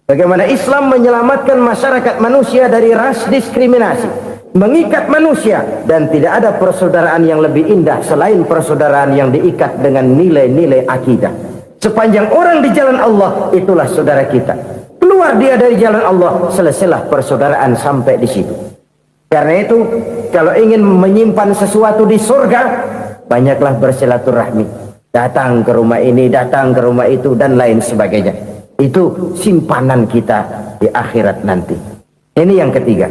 Bagaimana Islam menyelamatkan masyarakat manusia dari ras diskriminasi, mengikat manusia, dan tidak ada persaudaraan yang lebih indah selain persaudaraan yang diikat dengan nilai-nilai akidah. Sepanjang orang di jalan Allah, itulah saudara kita. Keluar dia dari jalan Allah, selesailah persaudaraan sampai di situ. Karena itu, kalau ingin menyimpan sesuatu di surga, banyaklah bersilaturahmi. Datang ke rumah ini, datang ke rumah itu, dan lain sebagainya. Itu simpanan kita di akhirat nanti. Ini yang ketiga.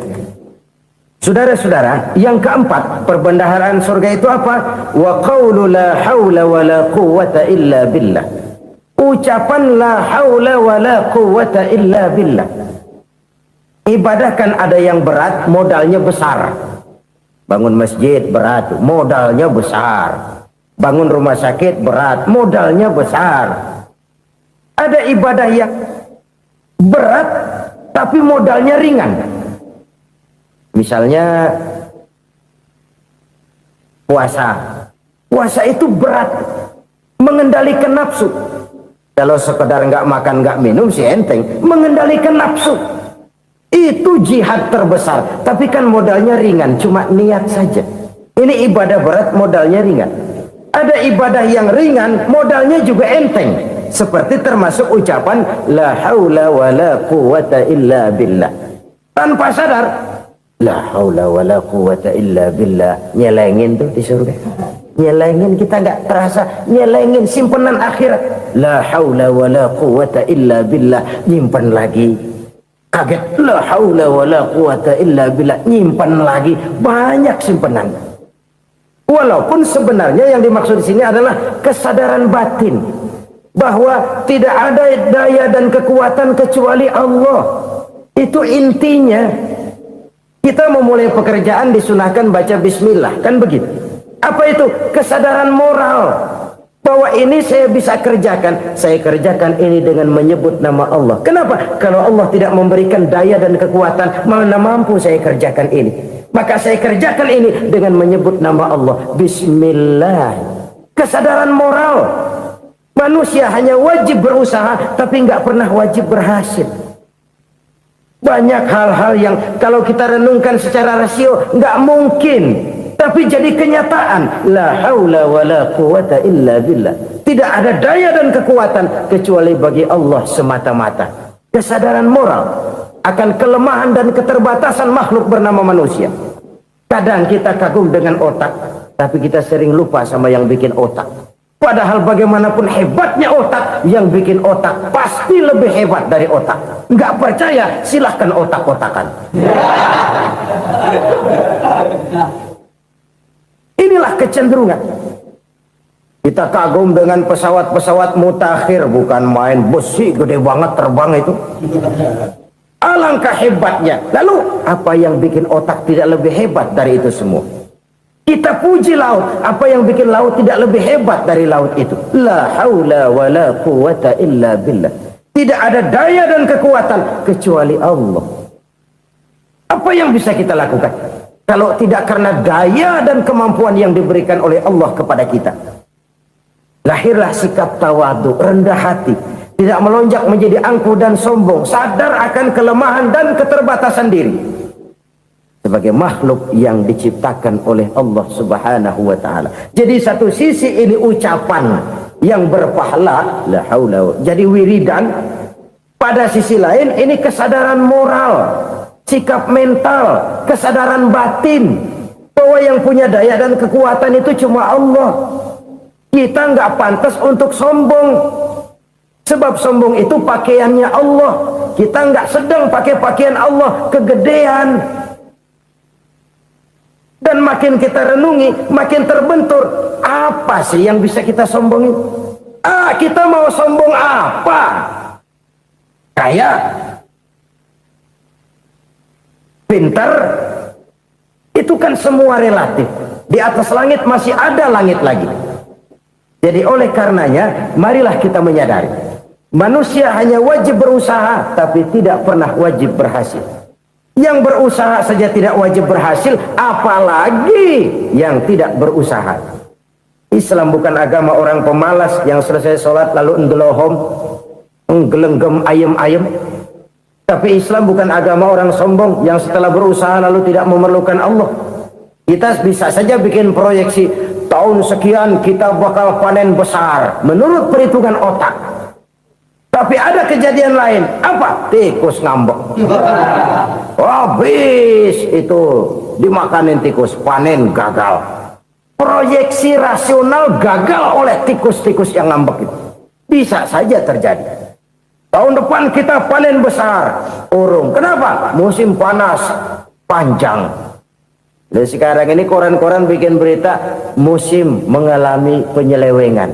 Saudara-saudara, yang keempat, perbendaharaan surga itu apa? Wa qawlu la hawla wa la quwwata illa billah. Ucapan la haula wa la quwwata illa billah. Ibadah kan ada yang berat, modalnya besar. Bangun masjid berat, modalnya besar. Bangun rumah sakit berat, modalnya besar. Ada ibadah yang berat tapi modalnya ringan. Misalnya puasa. Puasa itu berat, mengendalikan nafsu. Kalau sekedar nggak makan nggak minum sih enteng. Mengendalikan nafsu itu jihad terbesar. Tapi kan modalnya ringan, cuma niat saja. Ini ibadah berat, modalnya ringan. Ada ibadah yang ringan, modalnya juga enteng. Seperti termasuk ucapan la haula wa la quwwata illa billah. Tanpa sadar, la haula wa la quwwata illa billah. Nyelengin tuh di surga. Nyelengin, kita nggak terasa. Nyelengin simpenan akhirat. La haula wa la quwwata illa billah. Nyimpan lagi. Kaget. La haula wa la quwwata illa billah. Nyimpan lagi. Banyak simpenan. Walaupun sebenarnya yang dimaksud di sini adalah kesadaran batin. Bahwa tidak ada daya dan kekuatan kecuali Allah. Itu intinya. Kita memulai pekerjaan disunahkan baca bismillah, kan begitu. Apa itu? Kesadaran moral bahwa ini saya bisa kerjakan, saya kerjakan ini dengan menyebut nama Allah. Kenapa? Kalau Allah tidak memberikan daya dan kekuatan, mana mampu saya kerjakan ini. Maka saya kerjakan ini dengan menyebut nama Allah. Bismillah. Kesadaran moral. Manusia hanya wajib berusaha, tapi nggak pernah wajib berhasil. Banyak hal-hal yang kalau kita renungkan secara rasio nggak mungkin, tapi jadi kenyataan. La haula wala quwata illa billah. Tidak ada daya dan kekuatan kecuali bagi Allah semata-mata. Kesadaran moral akan kelemahan dan keterbatasan makhluk bernama manusia. Kadang kita kagum dengan otak, tapi kita sering lupa sama yang bikin otak. Padahal bagaimanapun hebatnya otak, yang bikin otak pasti lebih hebat dari otak. Nggak percaya, silahkan otak-otakan. Inilah kecenderungan. Kita kagum dengan pesawat-pesawat mutakhir, bukan main, besi gede banget terbang itu. Alangkah hebatnya. Lalu apa yang bikin otak tidak lebih hebat dari itu semua? Kita puji laut, apa yang bikin laut tidak lebih hebat dari laut itu? La haula wala quwata illa billah. Tidak ada daya dan kekuatan kecuali Allah. Apa yang bisa kita lakukan kalau tidak karena daya dan kemampuan yang diberikan oleh Allah kepada kita? Lahirlah sikap tawadu, rendah hati, tidak melonjak menjadi angkuh dan sombong, sadar akan kelemahan dan keterbatasan diri. Sebagai makhluk yang diciptakan oleh Allah Subhanahu wa ta'ala. Jadi satu sisi ini ucapan yang berpahala, la haula, jadi wiridan. Pada sisi lain ini kesadaran moral, sikap mental, kesadaran batin, bahwa yang punya daya dan kekuatan itu cuma Allah. Kita nggak pantas untuk sombong, sebab sombong itu pakaiannya Allah. Kita nggak sedang pakai pakaian Allah, kegedean. Dan makin kita renungi, makin terbentur. Apa sih yang bisa kita sombongin? Kita mau sombong apa? Kaya? Pintar? Itu kan semua relatif. Di atas langit masih ada langit lagi. Jadi oleh karenanya, marilah kita menyadari. Manusia hanya wajib berusaha, tapi tidak pernah wajib berhasil. Yang berusaha saja tidak wajib berhasil, apalagi yang tidak berusaha. Islam bukan agama orang pemalas yang selesai sholat lalu endelohom, nggelenggem ayem-ayem. Tapi Islam bukan agama orang sombong yang setelah berusaha lalu tidak memerlukan Allah. Kita bisa saja bikin proyeksi, tahun sekian kita bakal panen besar menurut perhitungan otak. Tapi ada kejadian lain. Apa? Tikus ngambek. Habis itu dimakanin tikus, panen gagal. Proyeksi rasional gagal oleh tikus-tikus yang ngambek itu. Bisa saja terjadi. Tahun depan kita panen besar, urung. Kenapa? Musim panas panjang. Dan sekarang ini koran-koran bikin berita musim mengalami penyelewengan.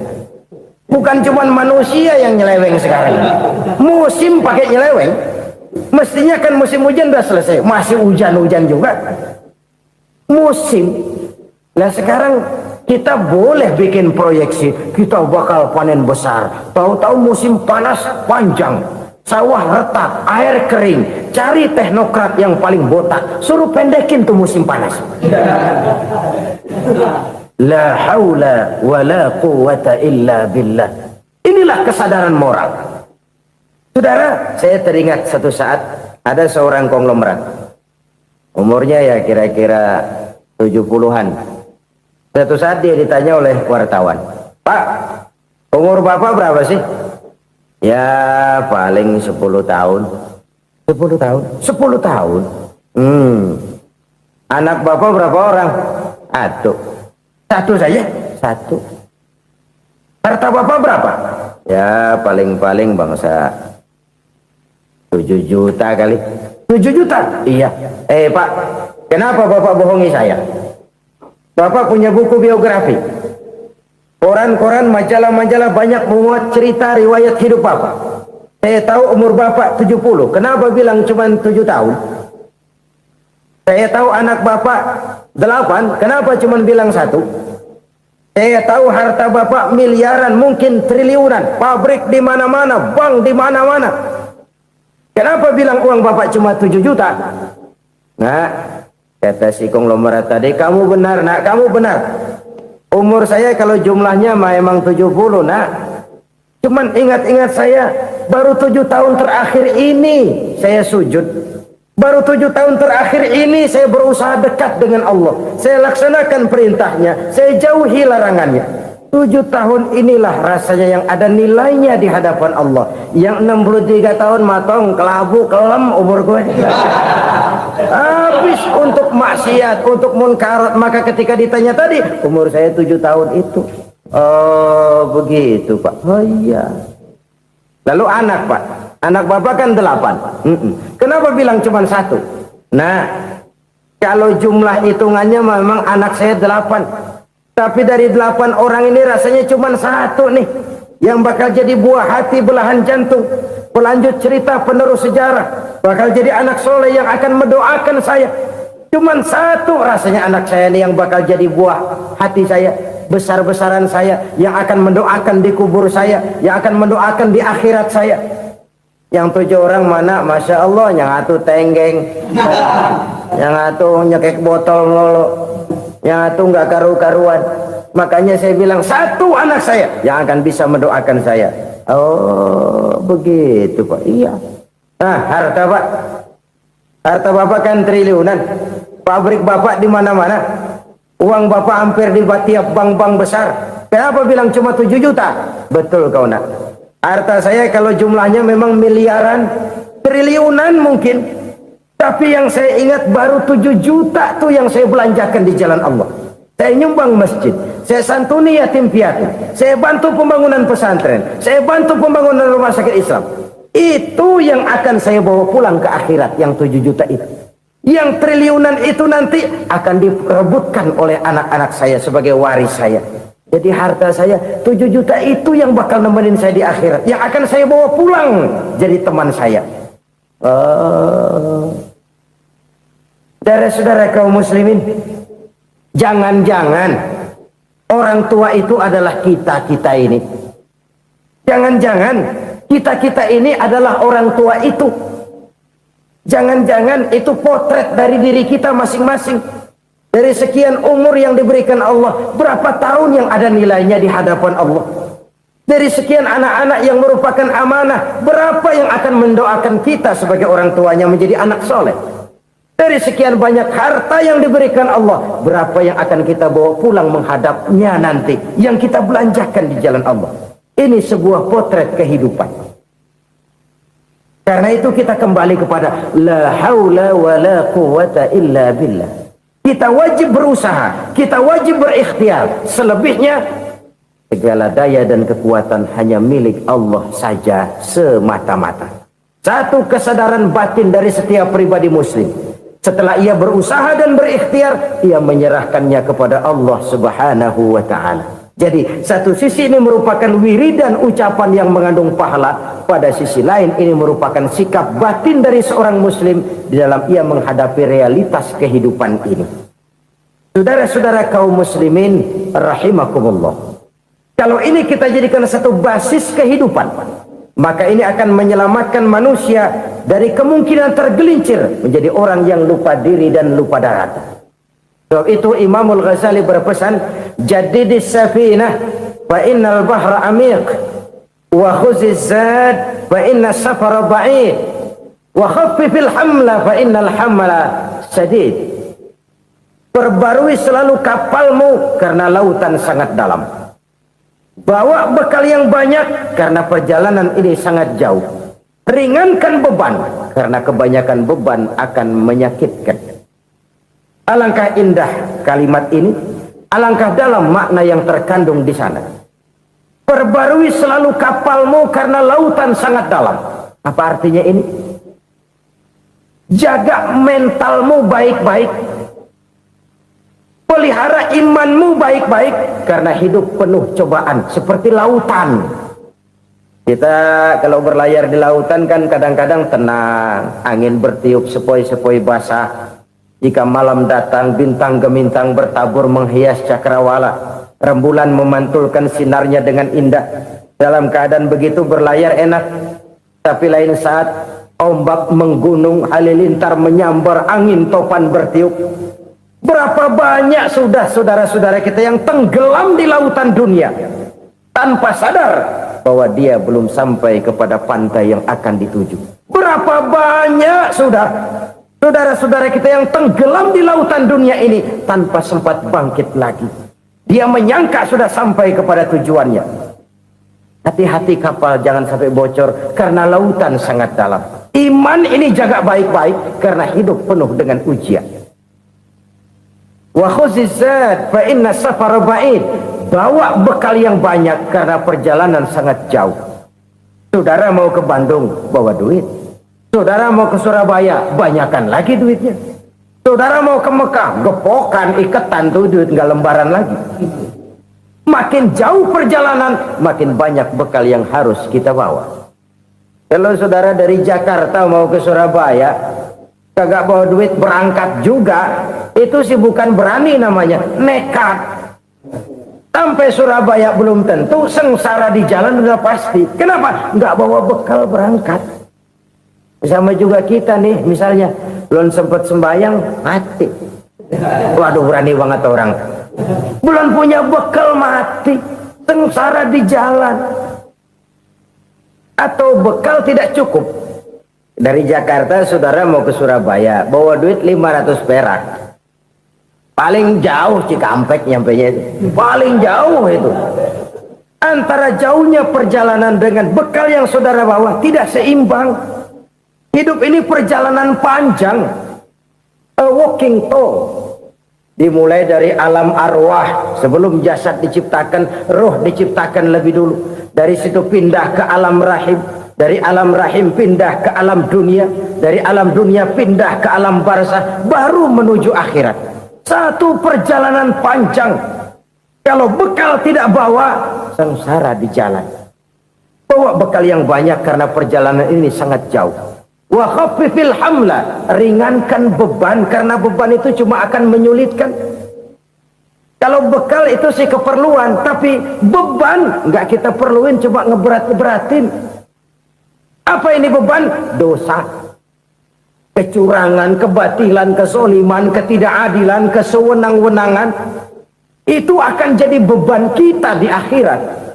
Bukan cuma manusia yang nyeleweng sekarang. Musim pakai nyeleweng. Mestinya kan musim hujan udah selesai, masih hujan-hujan juga. Musim. Nah sekarang kita boleh bikin proyeksi, kita bakal panen besar. Tahu-tahu musim panas panjang, sawah retak, air kering. Cari teknokrat yang paling botak, suruh pendekin tuh musim panas. La haula wala quwata illa billah. Inilah kesadaran moral. Saudara, saya teringat satu saat ada seorang konglomerat. Umurnya ya kira-kira 70-an. Satu saat dia ditanya oleh wartawan, "Pak, umur Bapak berapa sih?" "Ya paling 10 tahun." 10 tahun? 10 tahun? Anak Bapak berapa orang? Satu saja? Satu. Harta Bapak berapa? Ya paling-paling bangsa 7 juta kali. 7 juta? Iya. Pak, kenapa Bapak bohongi saya? Bapak punya buku biografi. Koran-koran, majalah-majalah banyak memuat cerita riwayat hidup Bapak. Saya tahu umur Bapak 70. Kenapa bilang cuma 7 tahun? Saya tahu anak Bapak 8. Kenapa cuma bilang 1? Saya tahu harta bapak miliaran, mungkin triliunan, pabrik di mana-mana, bank di mana-mana. Kenapa bilang uang bapak cuma 7 juta? Nah, kata si konglomerat tadi, kamu benar nak, kamu benar. Umur saya kalau jumlahnya memang 70 nak. Cuman ingat-ingat saya, baru 7 tahun terakhir ini saya sujud. Baru 7 tahun terakhir ini saya berusaha dekat dengan Allah. Saya laksanakan perintahnya, saya jauhi larangannya. 7 tahun inilah rasanya yang ada nilainya di hadapan Allah. Yang 63 tahun matong, kelabu, kelem umur gue. Habis untuk maksiat, untuk munkarat. Maka ketika ditanya tadi, umur saya 7 tahun itu. Oh begitu Pak. Oh iya. Lalu anak Pak, anak bapak kan 8. Kenapa bilang cuma 1? Nah, kalau jumlah hitungannya memang anak saya 8. Tapi dari 8 orang ini rasanya cuma 1 nih yang bakal jadi buah hati, belahan jantung, pelanjut cerita, penerus sejarah, bakal jadi anak soleh yang akan mendoakan saya. Cuma 1 rasanya anak saya ini yang bakal jadi buah hati saya, besar-besaran saya, yang akan mendoakan di kubur saya, yang akan mendoakan di akhirat saya. Yang 7 orang mana? Masya Allah, yang 1 tenggeng, yang 1 nyekek botol mulu, yang 1 nggak karu-karuan. Makanya saya bilang 1 anak saya yang akan bisa mendoakan saya. Oh begitu Pak. Iya. Nah harta Pak, harta bapak kan triliunan, pabrik bapak di mana-mana, uang bapak hampir di tiap bank-bank besar. Kenapa bilang cuma 7 juta? Betul kau nak. Harta saya kalau jumlahnya memang miliaran, triliunan mungkin. Tapi yang saya ingat baru 7 juta tuh yang saya belanjakan di jalan Allah. Saya nyumbang masjid, saya santuni yatim piatu, saya bantu pembangunan pesantren, saya bantu pembangunan rumah sakit Islam. Itu yang akan saya bawa pulang ke akhirat, yang 7 juta itu. Yang triliunan itu nanti akan diperebutkan oleh anak-anak saya sebagai waris saya. Jadi harta saya 7 juta itu yang bakal nemenin saya di akhirat, yang akan saya bawa pulang jadi teman saya. Saudara-saudara kaum muslimin, jangan-jangan orang tua itu adalah kita-kita ini. Jangan-jangan kita-kita ini adalah orang tua itu. Jangan-jangan itu potret dari diri kita masing-masing. Dari sekian umur yang diberikan Allah, berapa tahun yang ada nilainya di hadapan Allah? Dari sekian anak-anak yang merupakan amanah, berapa yang akan mendoakan kita sebagai orang tuanya menjadi anak soleh? Dari sekian banyak harta yang diberikan Allah, berapa yang akan kita bawa pulang menghadapnya nanti, yang kita belanjakan di jalan Allah? Ini sebuah potret kehidupan. Karena itu kita kembali kepada la haula wa la quwata illa billah. Kita wajib berusaha, kita wajib berikhtiar. Selebihnya segala daya dan kekuatan hanya milik Allah saja semata-mata. Satu kesadaran batin dari setiap pribadi muslim. Setelah ia berusaha dan berikhtiar, ia menyerahkannya kepada Allah Subhanahu wa ta'ala. Jadi satu sisi ini merupakan wiridan ucapan yang mengandung pahala, pada sisi lain ini merupakan sikap batin dari seorang muslim di dalam ia menghadapi realitas kehidupan ini. Saudara-saudara kaum muslimin rahimakumullah, kalau ini kita jadikan satu basis kehidupan, maka ini akan menyelamatkan manusia dari kemungkinan tergelincir menjadi orang yang lupa diri dan lupa darat. Sebab itu Imamul Ghazali berpesan, jadidis safinah fa innal bahra amiq wa khuziz zad fa inna safara ba'id wa khaffifil hamla fa innal hamla sadid. Perbarui selalu kapalmu karena lautan sangat dalam. Bawa bekal yang banyak karena perjalanan ini sangat jauh. Ringankan beban karena kebanyakan beban akan menyakitkan. Alangkah indah kalimat ini, alangkah dalam makna yang terkandung di sana. Perbarui selalu kapalmu karena lautan sangat dalam. Apa artinya ini? Jaga mentalmu baik-baik. Pelihara imanmu baik-baik karena hidup penuh cobaan seperti lautan. Kita kalau berlayar di lautan kan kadang-kadang tenang, angin bertiup sepoi-sepoi basah. Jika malam datang bintang gemintang bertabur menghias cakrawala. rembulan memantulkan sinarnya dengan indah. Dalam keadaan begitu berlayar enak. Tapi lain saat ombak menggunung, halilintar menyambar, angin topan bertiup. Berapa banyak sudah saudara-saudara kita yang tenggelam di lautan dunia tanpa sadar bahwa dia belum sampai kepada pantai yang akan dituju. Berapa banyak sudah saudara-saudara kita yang tenggelam di lautan dunia ini tanpa sempat bangkit lagi. Dia menyangka sudah sampai kepada tujuannya. Hati-hati kapal jangan sampai bocor karena lautan sangat dalam. Iman ini jaga baik-baik karena hidup penuh dengan ujian. Wa khuzizat fa inna safara ba'id. Bawa bekal yang banyak karena perjalanan sangat jauh. Saudara mau ke Bandung, bawa duit. Saudara mau ke Surabaya, banyakan lagi duitnya. Saudara mau ke Mekah, gepokan, iketan tuh duit nggak lembaran lagi. Makin jauh perjalanan, makin banyak bekal yang harus kita bawa. Kalau saudara dari Jakarta mau ke Surabaya, kagak bawa duit berangkat juga, itu sih bukan berani namanya, nekat. Sampai Surabaya belum tentu, sengsara di jalan udah pasti. Kenapa? Nggak bawa bekal berangkat. Sama juga kita nih, misalnya belum sempat sembahyang, mati. Waduh, berani banget orang. Belum punya bekal, mati. Sengsara di jalan. Atau bekal tidak cukup. Dari Jakarta saudara mau ke Surabaya, bawa duit 500 perak. Paling jauh Cikampek nyampenya itu. Paling jauh itu. Antara jauhnya perjalanan dengan bekal yang saudara bawa tidak seimbang. Hidup ini perjalanan panjang. A walking tour. Dimulai dari alam arwah. Sebelum jasad diciptakan, roh diciptakan lebih dulu. Dari situ pindah ke alam rahim. Dari alam rahim pindah ke alam dunia. Dari alam dunia pindah ke alam barzah. Baru menuju akhirat. Satu perjalanan panjang. Kalau bekal tidak bawa, sengsara di jalan. Bawa bekal yang banyak karena perjalanan ini sangat jauh. Wa khaffifil hamla, ringankan beban karena beban itu cuma akan menyulitkan. Kalau bekal itu sih keperluan, tapi beban nggak kita perluin, cuma ngeberat-beratin. Apa ini beban? Dosa. Kecurangan, kebatilan, kesoliman, ketidakadilan, kesewenang-wenangan. Itu akan jadi beban kita di akhirat.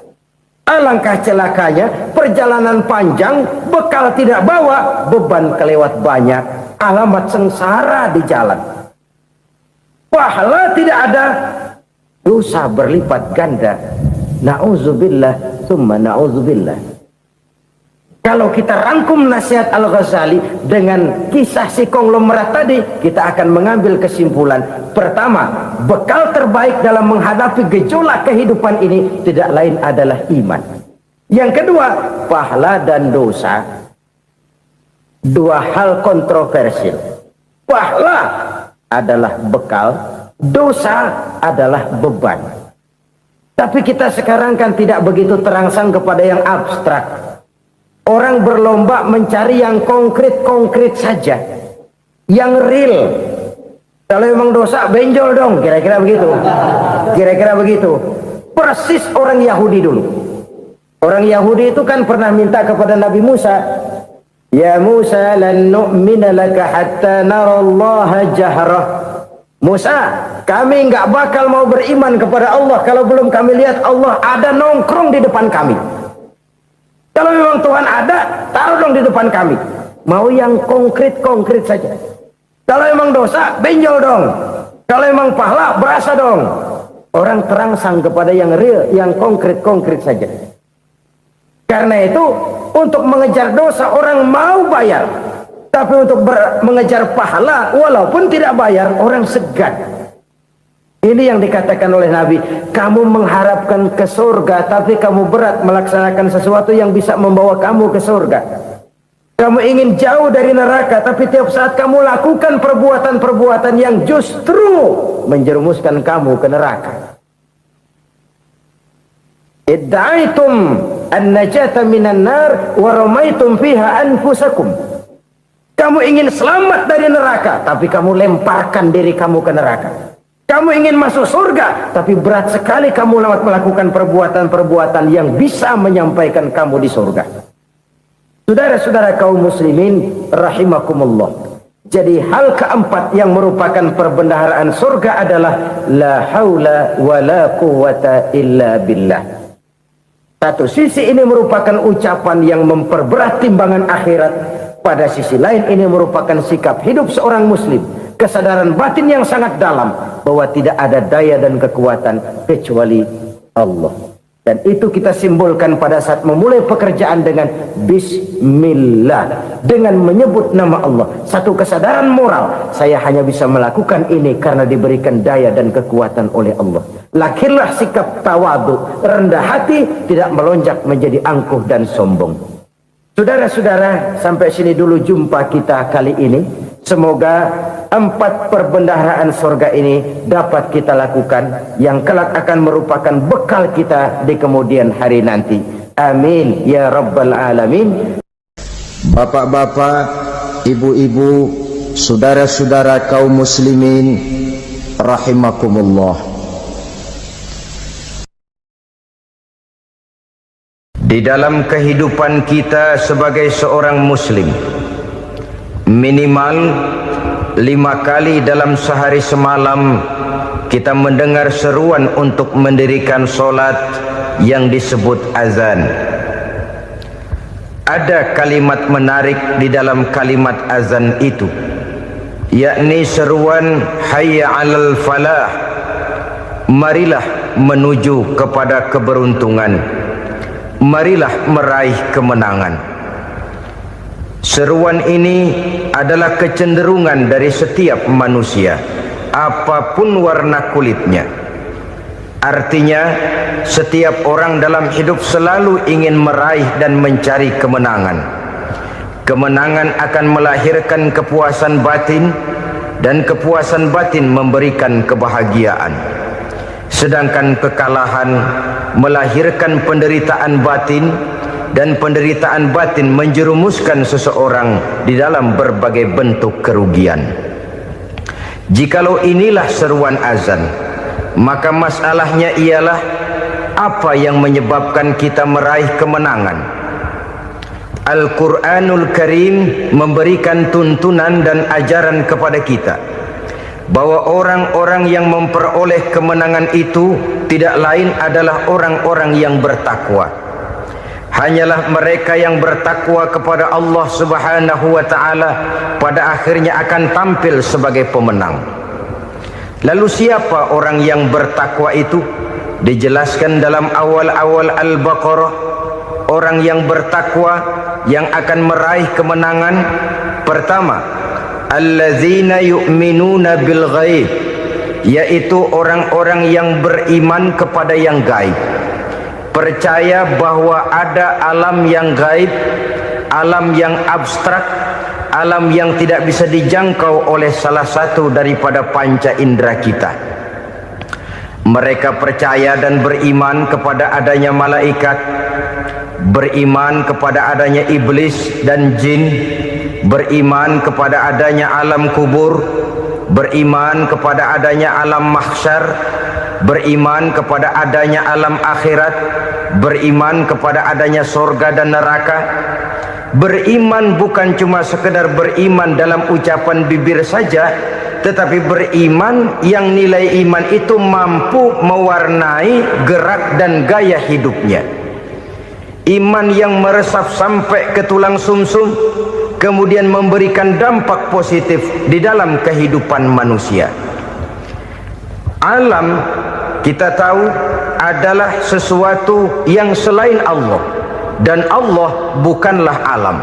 Alangkah celakanya, perjalanan panjang, bekal tidak bawa, beban kelewat banyak, alamat sengsara di jalan. Pahala tidak ada, dosa berlipat ganda. Na'udzubillah, summa na'udzubillah. Kalau kita rangkum nasihat Al-Ghazali dengan kisah si konglomerat tadi, kita akan mengambil kesimpulan. Pertama, bekal terbaik dalam menghadapi gejolak kehidupan ini tidak lain adalah iman. Yang kedua, pahala dan dosa. Dua hal kontroversial. Pahala adalah bekal, dosa adalah beban. Tapi kita sekarang kan tidak begitu terangsang kepada yang abstrak. Orang berlomba mencari yang konkret-konkret saja, yang real. Kalau memang dosa, benjol dong, kira-kira begitu. Kira-kira begitu. Persis orang Yahudi dulu. Orang Yahudi itu kan pernah minta kepada Nabi Musa, Ya Musa, lan nu'mina laka hatta narallaha jahrah. Musa, kami nggak bakal mau beriman kepada Allah kalau belum kami lihat Allah ada nongkrong di depan kami. Kalau memang Tuhan ada, taruh dong di depan kami. Mau yang konkret-konkret saja. Kalau memang dosa, benjol dong. Kalau memang pahala, berasa dong. Orang terangsang kepada yang real, yang konkret-konkret saja. Karena itu, untuk mengejar dosa, orang mau bayar. Tapi untuk mengejar pahala, walaupun tidak bayar, orang segan. Ini yang dikatakan oleh Nabi, kamu mengharapkan ke surga, tapi kamu berat melaksanakan sesuatu yang bisa membawa kamu ke surga. Kamu ingin jauh dari neraka, tapi tiap saat kamu lakukan perbuatan-perbuatan yang justru menjerumuskan kamu ke neraka. Idda'aitum an-najata minan nar wa ramaitum fiha anfusakum. Kamu ingin selamat dari neraka, tapi kamu lemparkan diri kamu ke neraka. Kamu ingin masuk surga, tapi berat sekali kamu melakukan perbuatan-perbuatan yang bisa menyampaikan kamu di surga. Saudara-saudara kaum muslimin rahimakumullah. Jadi hal keempat yang merupakan perbendaharaan surga adalah la haula wa la quwwata illa billah. Satu sisi ini merupakan ucapan yang memperberat timbangan akhirat. Pada sisi lain ini merupakan sikap hidup seorang muslim. Kesadaran batin yang sangat dalam bahwa tidak ada daya dan kekuatan kecuali Allah. Dan itu kita simbolkan pada saat memulai pekerjaan dengan Bismillah, dengan menyebut nama Allah. Satu kesadaran moral, saya hanya bisa melakukan ini karena diberikan daya dan kekuatan oleh Allah. Lahirlah sikap tawadu, rendah hati, tidak melonjak menjadi angkuh dan sombong. Saudara-saudara, sampai sini dulu jumpa kita kali ini. Semoga 4 perbendaharaan surga ini dapat kita lakukan, yang kelak akan merupakan bekal kita di kemudian hari nanti. Amin ya rabbal alamin. Bapak-bapak, ibu-ibu, saudara-saudara kaum muslimin rahimakumullah. Di dalam kehidupan kita sebagai seorang muslim, minimal 5 kali dalam sehari semalam kita mendengar seruan untuk mendirikan solat yang disebut azan. Ada kalimat menarik di dalam kalimat azan itu, yakni seruan hayya 'alal falah, marilah menuju kepada keberuntungan, marilah meraih kemenangan. Seruan ini adalah kecenderungan dari setiap manusia, apapun warna kulitnya. Artinya, setiap orang dalam hidup selalu ingin meraih dan mencari kemenangan. Kemenangan akan melahirkan kepuasan batin, dan kepuasan batin memberikan kebahagiaan. Sedangkan kekalahan melahirkan penderitaan batin, dan penderitaan batin menjerumuskan seseorang di dalam berbagai bentuk kerugian. Jikalau inilah seruan azan, maka masalahnya ialah apa yang menyebabkan kita meraih kemenangan. Al-Quranul Karim memberikan tuntunan dan ajaran kepada kita bahwa orang-orang yang memperoleh kemenangan itu tidak lain adalah orang-orang yang bertakwa. Hanyalah mereka yang bertakwa kepada Allah Subhanahu wa ta'ala pada akhirnya akan tampil sebagai pemenang. Lalu siapa orang yang bertakwa itu? Dijelaskan dalam awal-awal Al-Baqarah, orang yang bertakwa yang akan meraih kemenangan. Pertama, allazina yu'minuna bil ghaib, yaitu orang-orang yang beriman kepada yang gaib. Percaya bahwa ada alam yang gaib, alam yang abstrak, alam yang tidak bisa dijangkau oleh salah satu daripada panca indera kita. Mereka percaya dan beriman kepada adanya malaikat, beriman kepada adanya iblis dan jin, beriman kepada adanya alam kubur, beriman kepada adanya alam mahsyar, beriman kepada adanya alam akhirat, beriman kepada adanya surga dan neraka. Beriman bukan cuma sekedar beriman dalam ucapan bibir saja, tetapi beriman yang nilai iman itu mampu mewarnai gerak dan gaya hidupnya. Iman yang meresap sampai ke tulang sumsum, kemudian memberikan dampak positif di dalam kehidupan manusia. Alam, kita tahu, adalah sesuatu yang selain Allah, dan Allah bukanlah alam.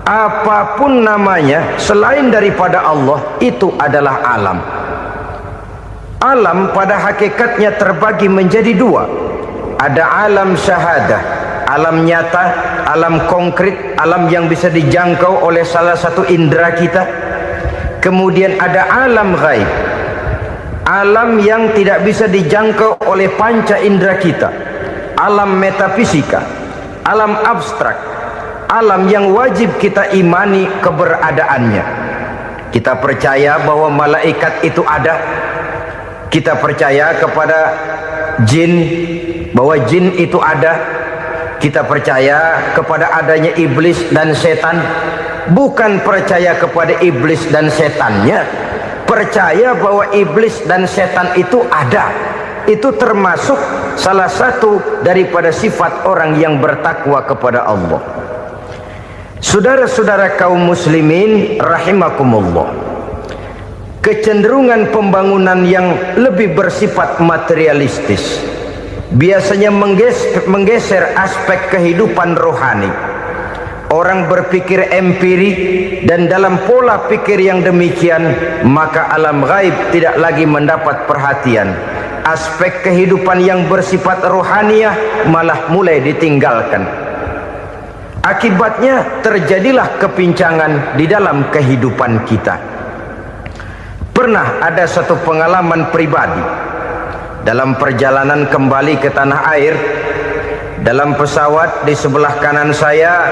Apapun namanya selain daripada Allah, itu adalah alam. Alam pada hakikatnya terbagi menjadi 2. Ada alam syahadah, alam nyata, alam konkret, alam yang bisa dijangkau oleh salah satu indera kita. Kemudian ada alam ghaib, alam yang tidak bisa dijangkau oleh panca indera kita, alam metafisika, alam abstrak, alam yang wajib kita imani keberadaannya. Kita percaya bahwa malaikat itu ada, Kita percaya kepada jin, bahwa jin itu ada. Kita percaya kepada adanya iblis dan setan. Bukan percaya kepada iblis dan setannya, percaya bahwa iblis dan setan itu ada. Itu termasuk salah satu daripada sifat orang yang bertakwa kepada Allah. Saudara-saudara kaum muslimin rahimakumullah, kecenderungan pembangunan yang lebih bersifat materialistis biasanya menggeser aspek kehidupan rohani. Orang berpikir empiri, dan dalam pola pikir yang demikian maka alam gaib tidak lagi mendapat perhatian. Aspek kehidupan yang bersifat rohaniah malah mulai ditinggalkan. Akibatnya terjadilah kepincangan di dalam kehidupan kita. Pernah ada satu pengalaman pribadi dalam perjalanan kembali ke tanah air. Dalam pesawat di sebelah kanan saya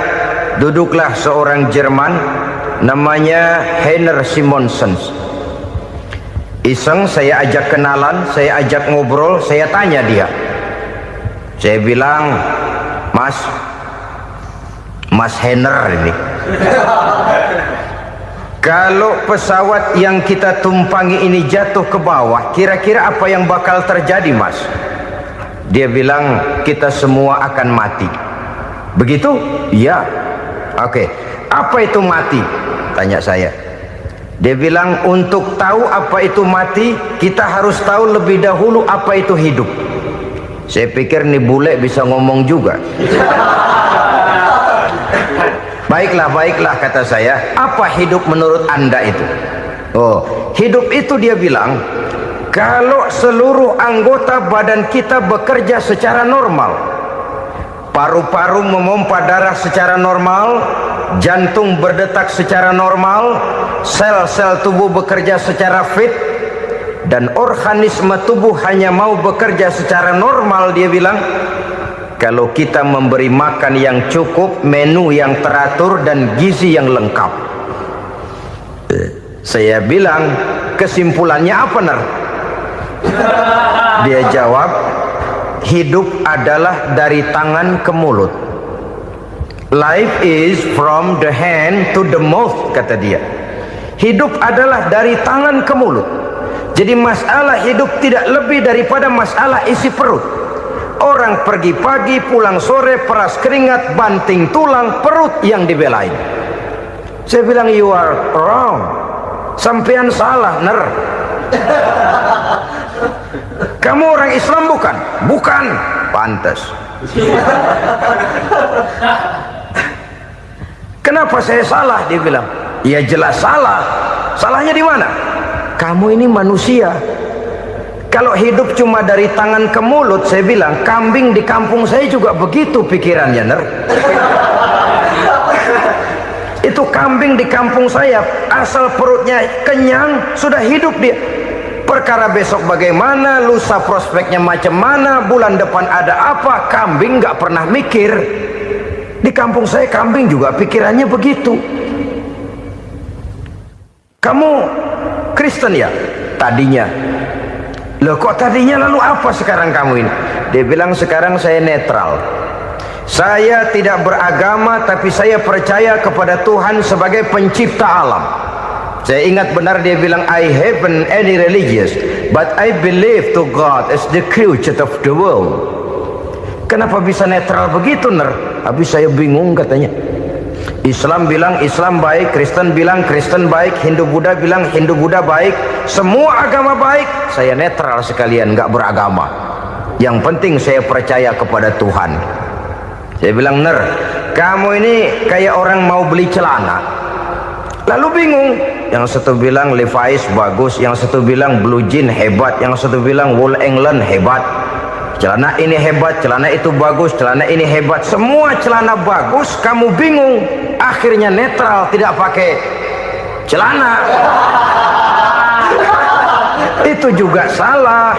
duduklah seorang Jerman namanya Heiner Simonsen. Iseng saya ajak kenalan, saya ajak ngobrol, saya tanya dia. Saya bilang, Mas Heiner ini, kalau pesawat yang kita tumpangi ini jatuh ke bawah, kira-kira apa yang bakal terjadi, Mas? Dia bilang, kita semua akan mati. Begitu? Iya. Oke. Apa itu mati? Tanya saya. Dia bilang, untuk tahu apa itu mati, kita harus tahu lebih dahulu apa itu hidup. Saya pikir nih bule bisa ngomong juga. Baiklah kata saya. Apa hidup menurut Anda itu? Oh, hidup itu dia bilang, kalau seluruh anggota badan kita bekerja secara normal, paru-paru memompa darah secara normal, jantung berdetak secara normal, sel-sel tubuh bekerja secara fit, dan organisme tubuh hanya mau bekerja secara normal, dia bilang, kalau kita memberi makan yang cukup, menu yang teratur, dan gizi yang lengkap. Saya bilang, kesimpulannya apa, Ner? Dia jawab, hidup adalah dari tangan ke mulut. Life is from the hand to the mouth, kata dia. Hidup adalah dari tangan ke mulut. Jadi masalah hidup tidak lebih daripada masalah isi perut. Orang pergi pagi, pulang sore, peras keringat, banting tulang, perut yang dibelain. Saya bilang, you are wrong. Sampean salah, Ner. Kamu orang Islam bukan? Bukan. Pantas. Kenapa saya salah? Dia bilang, ya jelas salah. Salahnya di mana? Kamu ini manusia. Kalau hidup cuma dari tangan ke mulut, saya bilang, kambing di kampung saya juga begitu pikirannya, Ner. Itu kambing di kampung saya, asal perutnya kenyang, sudah hidup dia. Perkara besok bagaimana, lusa prospeknya macam mana, bulan depan ada apa, kambing nggak pernah mikir. Di kampung saya kambing juga pikirannya begitu. Kamu Kristen ya? Tadinya. Loh kok tadinya, lalu apa sekarang kamu ini? Dia bilang, sekarang saya netral. Saya tidak beragama, tapi saya percaya kepada Tuhan sebagai pencipta alam. Saya ingat benar dia bilang, I haven't any religious, but I believe to God as the creator of the world. Kenapa bisa netral begitu, Ner? Habis saya bingung katanya. Islam bilang Islam baik, Kristen bilang Kristen baik, Hindu Buddha bilang Hindu Buddha baik, semua agama baik. Saya netral sekalian, nggak beragama. Yang penting saya percaya kepada Tuhan. Saya bilang, Ner, kamu ini kayak orang mau beli celana, lalu bingung. Yang satu bilang Levi's bagus, yang satu bilang Blue Jean hebat, yang satu bilang Wool England hebat. Celana ini hebat, celana itu bagus, celana ini hebat, semua celana bagus, kamu bingung. Akhirnya netral, tidak pakai celana. Itu juga salah.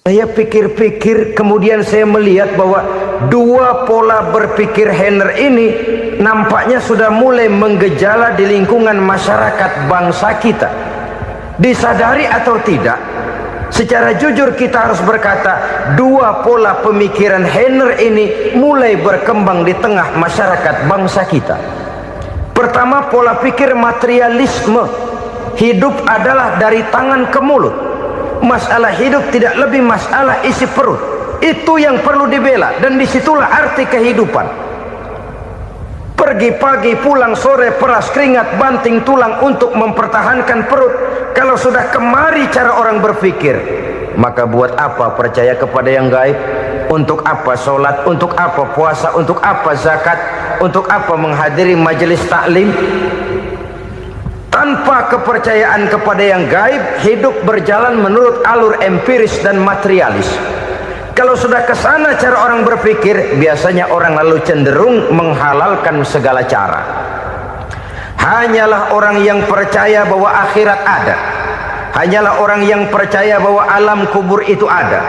Saya pikir-pikir, kemudian saya melihat bahwa dua pola berpikir Heiner ini nampaknya sudah mulai menggejala di lingkungan masyarakat bangsa kita. Disadari atau tidak, secara jujur kita harus berkata, dua pola pemikiran Henner ini mulai berkembang di tengah masyarakat bangsa kita. Pertama, pola pikir materialisme. Hidup adalah dari tangan ke mulut. Masalah hidup tidak lebih masalah isi perut. Itu yang perlu dibela, dan disitulah arti kehidupan. Pergi pagi, pulang sore, peras keringat, banting tulang untuk mempertahankan perut. Kalau sudah kemari cara orang berpikir, maka buat apa percaya kepada yang gaib? Untuk apa sholat? Untuk apa puasa? Untuk apa zakat? Untuk apa menghadiri majelis taklim? Tanpa kepercayaan kepada yang gaib, hidup berjalan menurut alur empiris dan materialis. Kalau sudah ke sana cara orang berpikir, biasanya orang lalu cenderung menghalalkan segala cara. Hanyalah orang yang percaya bahwa akhirat ada, hanyalah orang yang percaya bahwa alam kubur itu ada,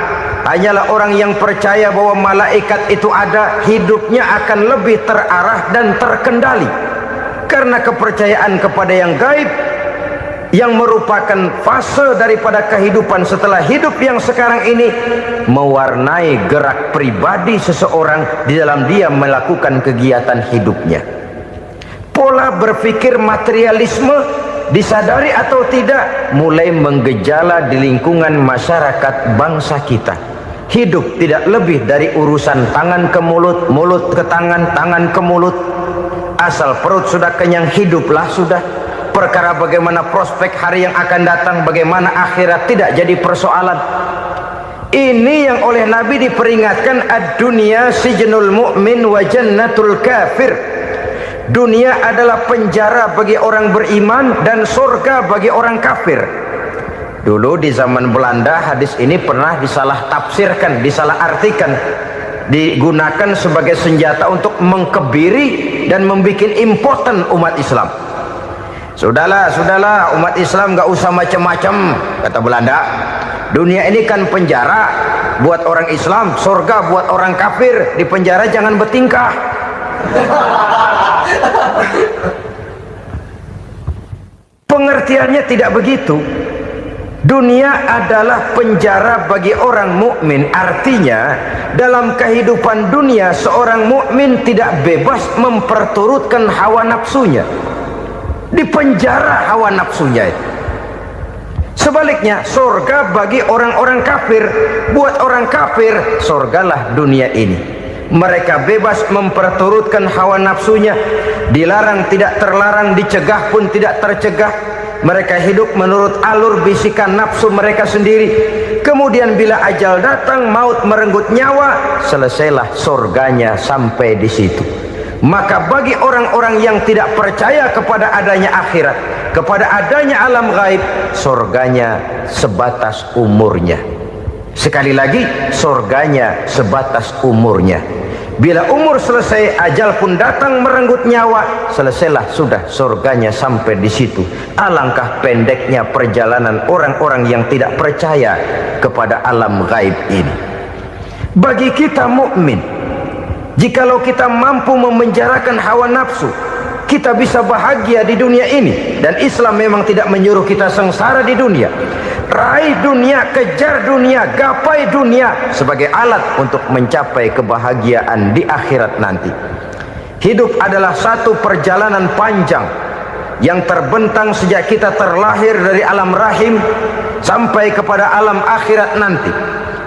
hanyalah orang yang percaya bahwa malaikat itu ada, hidupnya akan lebih terarah dan terkendali. Karena kepercayaan kepada yang gaib, yang merupakan fase daripada kehidupan setelah hidup yang sekarang ini, mewarnai gerak pribadi seseorang di dalam dia melakukan kegiatan hidupnya. Pola berpikir materialisme, disadari atau tidak, mulai menggejala di lingkungan masyarakat bangsa kita. Hidup tidak lebih dari urusan tangan ke mulut, mulut ke tangan, tangan ke mulut. Asal perut sudah kenyang, hiduplah sudah. Perkara bagaimana prospek hari yang akan datang, bagaimana akhirat, tidak jadi persoalan. Ini yang oleh Nabi diperingatkan, ad-dunya sijnul mu'min wa jannatul kafir. Dunia adalah penjara bagi orang beriman dan surga bagi orang kafir. Dulu di zaman Belanda hadis ini pernah disalah tafsirkan, disalah artikan, digunakan sebagai senjata untuk mengkebiri dan membuat impoten umat Islam. Sudahlah, umat Islam gak usah macam-macam, kata Belanda. Dunia ini kan penjara buat orang Islam, surga buat orang kafir. Di penjara jangan bertingkah. Pengertiannya tidak begitu. Dunia adalah penjara bagi orang mukmin. Artinya dalam kehidupan dunia seorang mukmin tidak bebas memperturutkan hawa nafsunya. Di penjara hawa nafsunya itu. Sebaliknya, surga bagi orang-orang kafir. Buat orang kafir, surgalah dunia ini. Mereka bebas memperturutkan hawa nafsunya, dilarang tidak terlarang, dicegah pun tidak tercegah. Mereka hidup menurut alur bisikan nafsu mereka sendiri. Kemudian bila ajal datang, maut merenggut nyawa, selesailah surganya sampai di situ. Maka bagi orang-orang yang tidak percaya kepada adanya akhirat, kepada adanya alam gaib, surganya sebatas umurnya. Sekali lagi, surganya sebatas umurnya. Bila umur selesai, ajal pun datang merenggut nyawa, selesailah sudah surganya sampai di situ. Alangkah pendeknya perjalanan orang-orang yang tidak percaya kepada alam gaib ini. Bagi kita mukmin, jikalau kita mampu memenjarakan hawa nafsu, kita bisa bahagia di dunia ini. Dan Islam memang tidak menyuruh kita sengsara di dunia. Raih dunia, kejar dunia, gapai dunia sebagai alat untuk mencapai kebahagiaan di akhirat nanti. Hidup adalah satu perjalanan panjang yang terbentang sejak kita terlahir dari alam rahim sampai kepada alam akhirat nanti.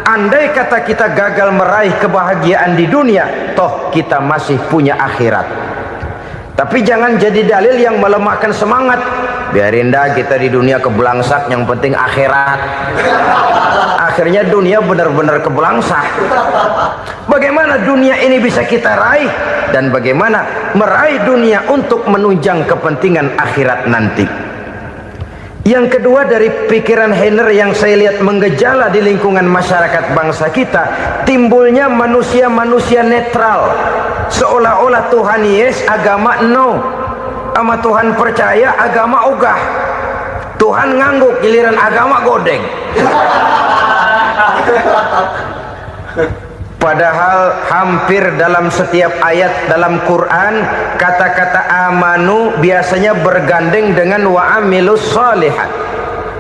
Andai kata kita gagal meraih kebahagiaan di dunia, toh kita masih punya akhirat. Tapi jangan jadi dalil yang melemahkan semangat. Biarin dah kita di dunia kebelangsak, yang penting akhirat. Akhirnya dunia benar-benar kebelangsak. Bagaimana dunia ini bisa kita raih, dan bagaimana meraih dunia untuk menunjang kepentingan akhirat nanti. Yang kedua dari pikiran Henner yang saya lihat menggejala di lingkungan masyarakat bangsa kita, timbulnya manusia-manusia netral. Seolah-olah Tuhan yes, agama no. Sama Tuhan percaya, agama ogah. Tuhan ngangguk, giliran agama godeng. Padahal hampir dalam setiap ayat dalam Quran, kata-kata amanu biasanya bergandeng dengan wa amilus shalihat.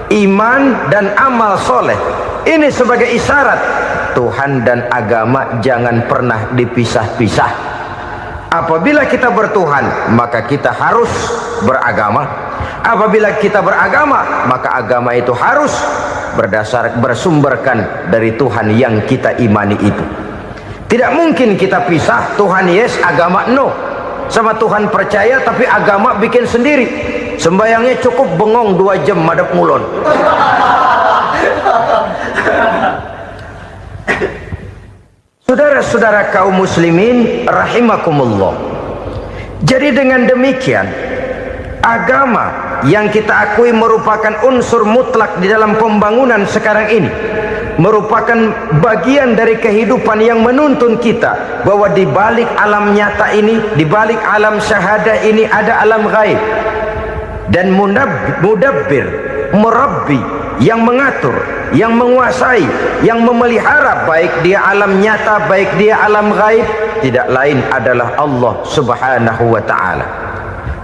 iman dan amal soleh. Ini sebagai isyarat Tuhan dan agama jangan pernah dipisah-pisah. Apabila kita bertuhan, maka kita harus beragama. Apabila kita beragama, maka agama itu harus bersumberkan dari Tuhan yang kita imani itu. Tidak mungkin kita pisah, Tuhan yes, agama no. Sama Tuhan percaya tapi agama bikin sendiri. Sembayangnya cukup bengong 2 jam madep mulon. Saudara-saudara kaum muslimin rahimakumullah. Jadi dengan demikian, agama yang kita akui merupakan unsur mutlak di dalam pembangunan sekarang ini, merupakan bagian dari kehidupan yang menuntun kita bahwa di balik alam nyata ini, di balik alam syahadah ini ada alam gaib. Dan mudabbir, murabbi, yang mengatur, yang menguasai, yang memelihara baik dia alam nyata, baik dia alam gaib, tidak lain adalah Allah Subhanahu wa ta'ala.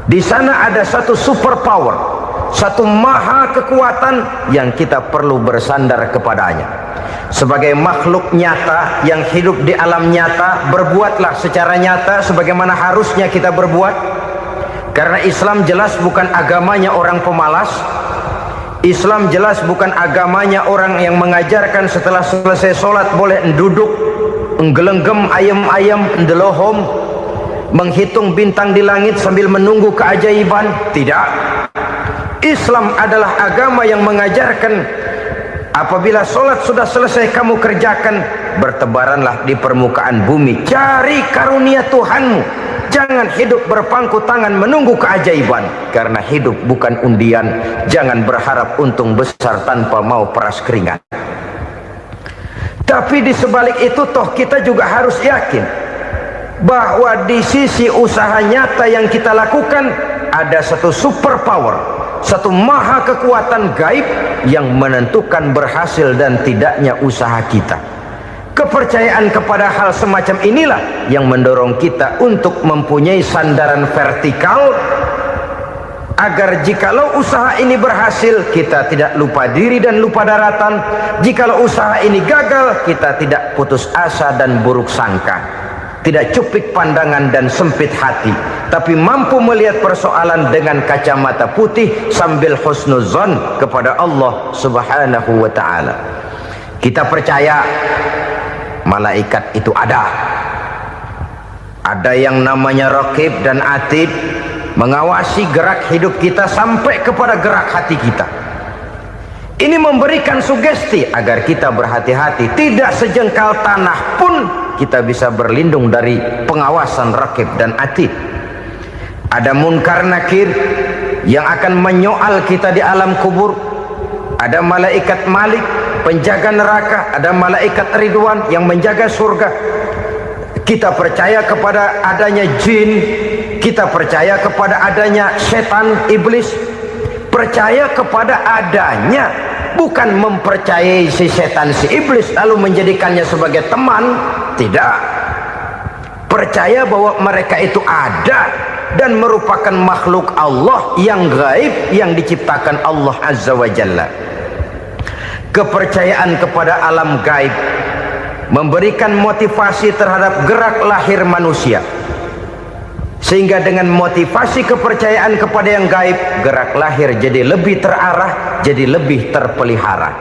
Di sana ada satu super power, satu maha kekuatan yang kita perlu bersandar kepadanya. Sebagai makhluk nyata yang hidup di alam nyata, berbuatlah secara nyata sebagaimana harusnya kita berbuat. Karena Islam jelas bukan agamanya orang pemalas. Islam jelas bukan agamanya orang yang mengajarkan setelah selesai sholat boleh duduk nggelenggem ayam-ayam ndelohom, menghitung bintang di langit sambil menunggu keajaiban. Tidak. Islam adalah agama yang mengajarkan apabila sholat sudah selesai kamu kerjakan, bertebaranlah di permukaan bumi, cari karunia Tuhanmu. Jangan hidup berpangku tangan menunggu keajaiban. Karena hidup bukan undian. Jangan berharap untung besar tanpa mau peras keringat. Tapi di sebalik itu toh kita juga harus yakin bahwa di sisi usaha nyata yang kita lakukan ada satu super power, satu maha kekuatan gaib yang menentukan berhasil dan tidaknya usaha kita. Kepercayaan kepada hal semacam inilah yang mendorong kita untuk mempunyai sandaran vertikal, agar jikalau usaha ini berhasil kita tidak lupa diri dan lupa daratan. Jikalau usaha ini gagal kita tidak putus asa dan buruk sangka, tidak cupik pandangan dan sempit hati, tapi mampu melihat persoalan dengan kacamata putih sambil husnuzon kepada Allah Subhanahu wa ta'ala. Kita percaya malaikat itu ada yang namanya raqib dan atid, mengawasi gerak hidup kita sampai kepada gerak hati kita. Ini memberikan sugesti agar kita berhati-hati, tidak sejengkal tanah pun kita bisa berlindung dari pengawasan raqib dan atid. Ada munkar nakir yang akan menyoal kita di alam kubur. Ada malaikat Malik, penjaga neraka. Ada malaikat Ridwan yang menjaga surga. Kita percaya kepada adanya jin, kita percaya kepada adanya setan, iblis. Percaya kepada adanya, bukan mempercayai si setan, si iblis lalu menjadikannya sebagai teman. Tidak. Percaya bahwa mereka itu ada dan merupakan makhluk Allah yang gaib, yang diciptakan Allah Azza wa Jalla. Kepercayaan kepada alam gaib memberikan motivasi terhadap gerak lahir manusia, sehingga dengan motivasi kepercayaan kepada yang gaib, gerak lahir jadi lebih terarah, jadi lebih terpelihara.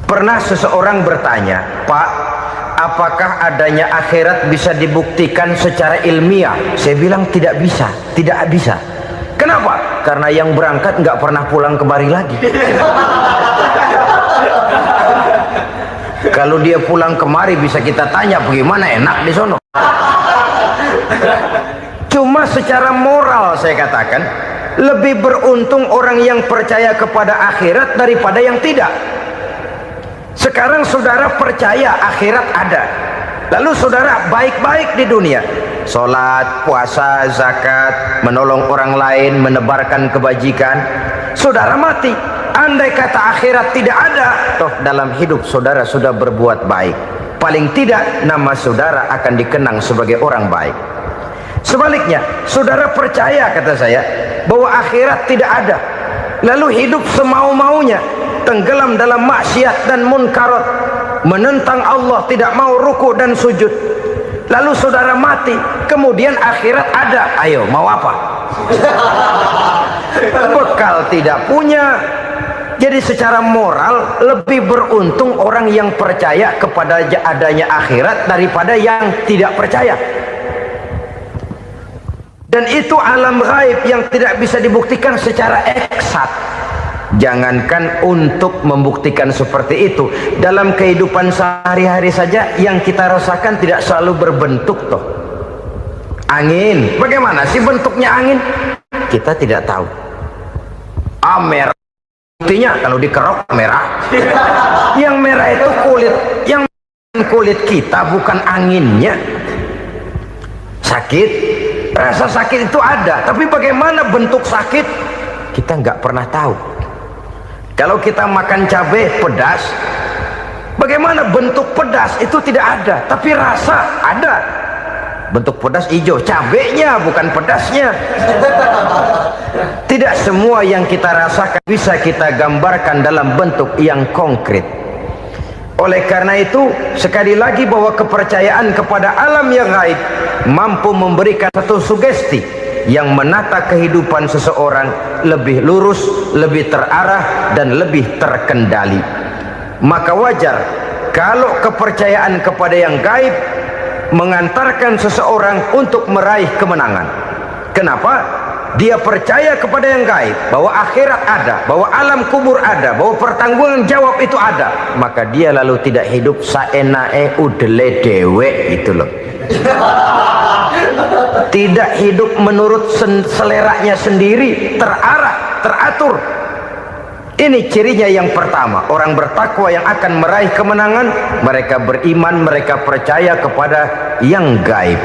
Pernah seseorang bertanya, "Pak, apakah adanya akhirat bisa dibuktikan secara ilmiah?" Saya bilang tidak bisa, tidak bisa. Kenapa? Karena yang berangkat nggak pernah pulang kembali lagi. Kalau dia pulang kemari bisa kita tanya bagaimana enak di sono. Cuma secara moral saya katakan, lebih beruntung orang yang percaya kepada akhirat daripada yang tidak. Sekarang saudara percaya akhirat ada, lalu saudara baik-baik di dunia, sholat, puasa, zakat, menolong orang lain, menebarkan kebajikan. Saudara mati, andai kata akhirat tidak ada, toh dalam hidup saudara sudah berbuat baik, paling tidak nama saudara akan dikenang sebagai orang baik. Sebaliknya, saudara percaya, kata saya, bahwa akhirat tidak ada, lalu hidup semau-maunya, tenggelam dalam maksiat dan munkarat, menentang Allah, tidak mau ruku dan sujud, lalu saudara mati, kemudian akhirat ada, ayo mau apa? Bekal tidak punya. Jadi secara moral lebih beruntung orang yang percaya kepada adanya akhirat daripada yang tidak percaya. Dan itu alam gaib yang tidak bisa dibuktikan secara eksat. Jangankan untuk membuktikan seperti itu, dalam kehidupan sehari-hari saja yang kita rasakan tidak selalu berbentuk toh. Angin, bagaimana sih bentuknya angin? Kita tidak tahu. Merah, buktinya kalau dikerok merah. Yang merah itu kulit, yang kulit kita bukan anginnya. Sakit, rasa sakit itu ada, tapi bagaimana bentuk sakit kita nggak pernah tahu. Kalau kita makan cabai pedas, bagaimana bentuk pedas itu tidak ada, tapi rasa ada. Bentuk pedas hijau, cabenya bukan pedasnya. Tidak semua yang kita rasakan bisa kita gambarkan dalam bentuk yang konkret. Oleh karena itu, sekali lagi bahwa kepercayaan kepada alam yang gaib mampu memberikan satu sugesti yang menata kehidupan seseorang lebih lurus, lebih terarah, dan lebih terkendali. Maka wajar kalau kepercayaan kepada yang gaib mengantarkan seseorang untuk meraih kemenangan. Kenapa? Dia percaya kepada yang gaib, bahwa akhirat ada, bahwa alam kubur ada, bahwa pertanggungan jawab itu ada. Maka dia lalu tidak hidup saenae udele dewe, itu loh. Tidak hidup menurut seleranya sendiri, terarah, teratur. Ini cirinya yang pertama. Orang bertakwa yang akan meraih kemenangan, mereka beriman, mereka percaya kepada yang gaib.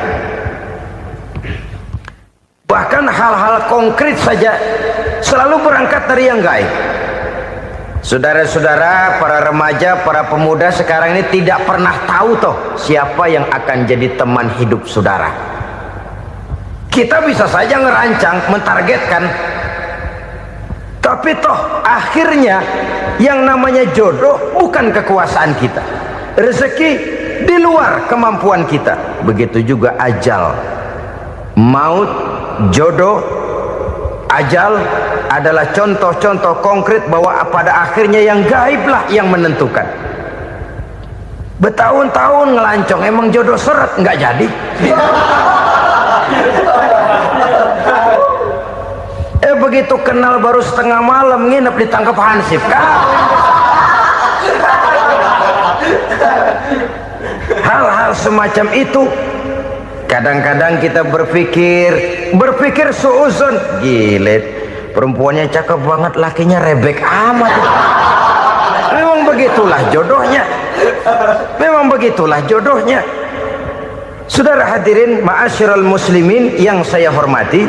Bahkan hal-hal konkret saja selalu berangkat dari yang gaib. Saudara-saudara, para remaja, para pemuda sekarang ini tidak pernah tahu toh siapa yang akan jadi teman hidup saudara. Kita bisa saja ngerancang, mentargetkan, tapi toh akhirnya yang namanya jodoh bukan kekuasaan kita. Rezeki di luar kemampuan kita. Begitu juga ajal, maut, jodoh, ajal adalah contoh-contoh konkret bahwa pada akhirnya yang gaiblah yang menentukan. Bertahun-tahun ngelancong, emang jodoh seret nggak jadi. Begitu kenal baru setengah malam nginep ditangkap hansip kan. Hal-hal semacam itu kadang-kadang kita berpikir suuzon, gile, perempuannya cakep banget, lakinya rebek amat. Memang begitulah jodohnya. Memang begitulah jodohnya. Saudara hadirin ma'asyiral muslimin yang saya hormati,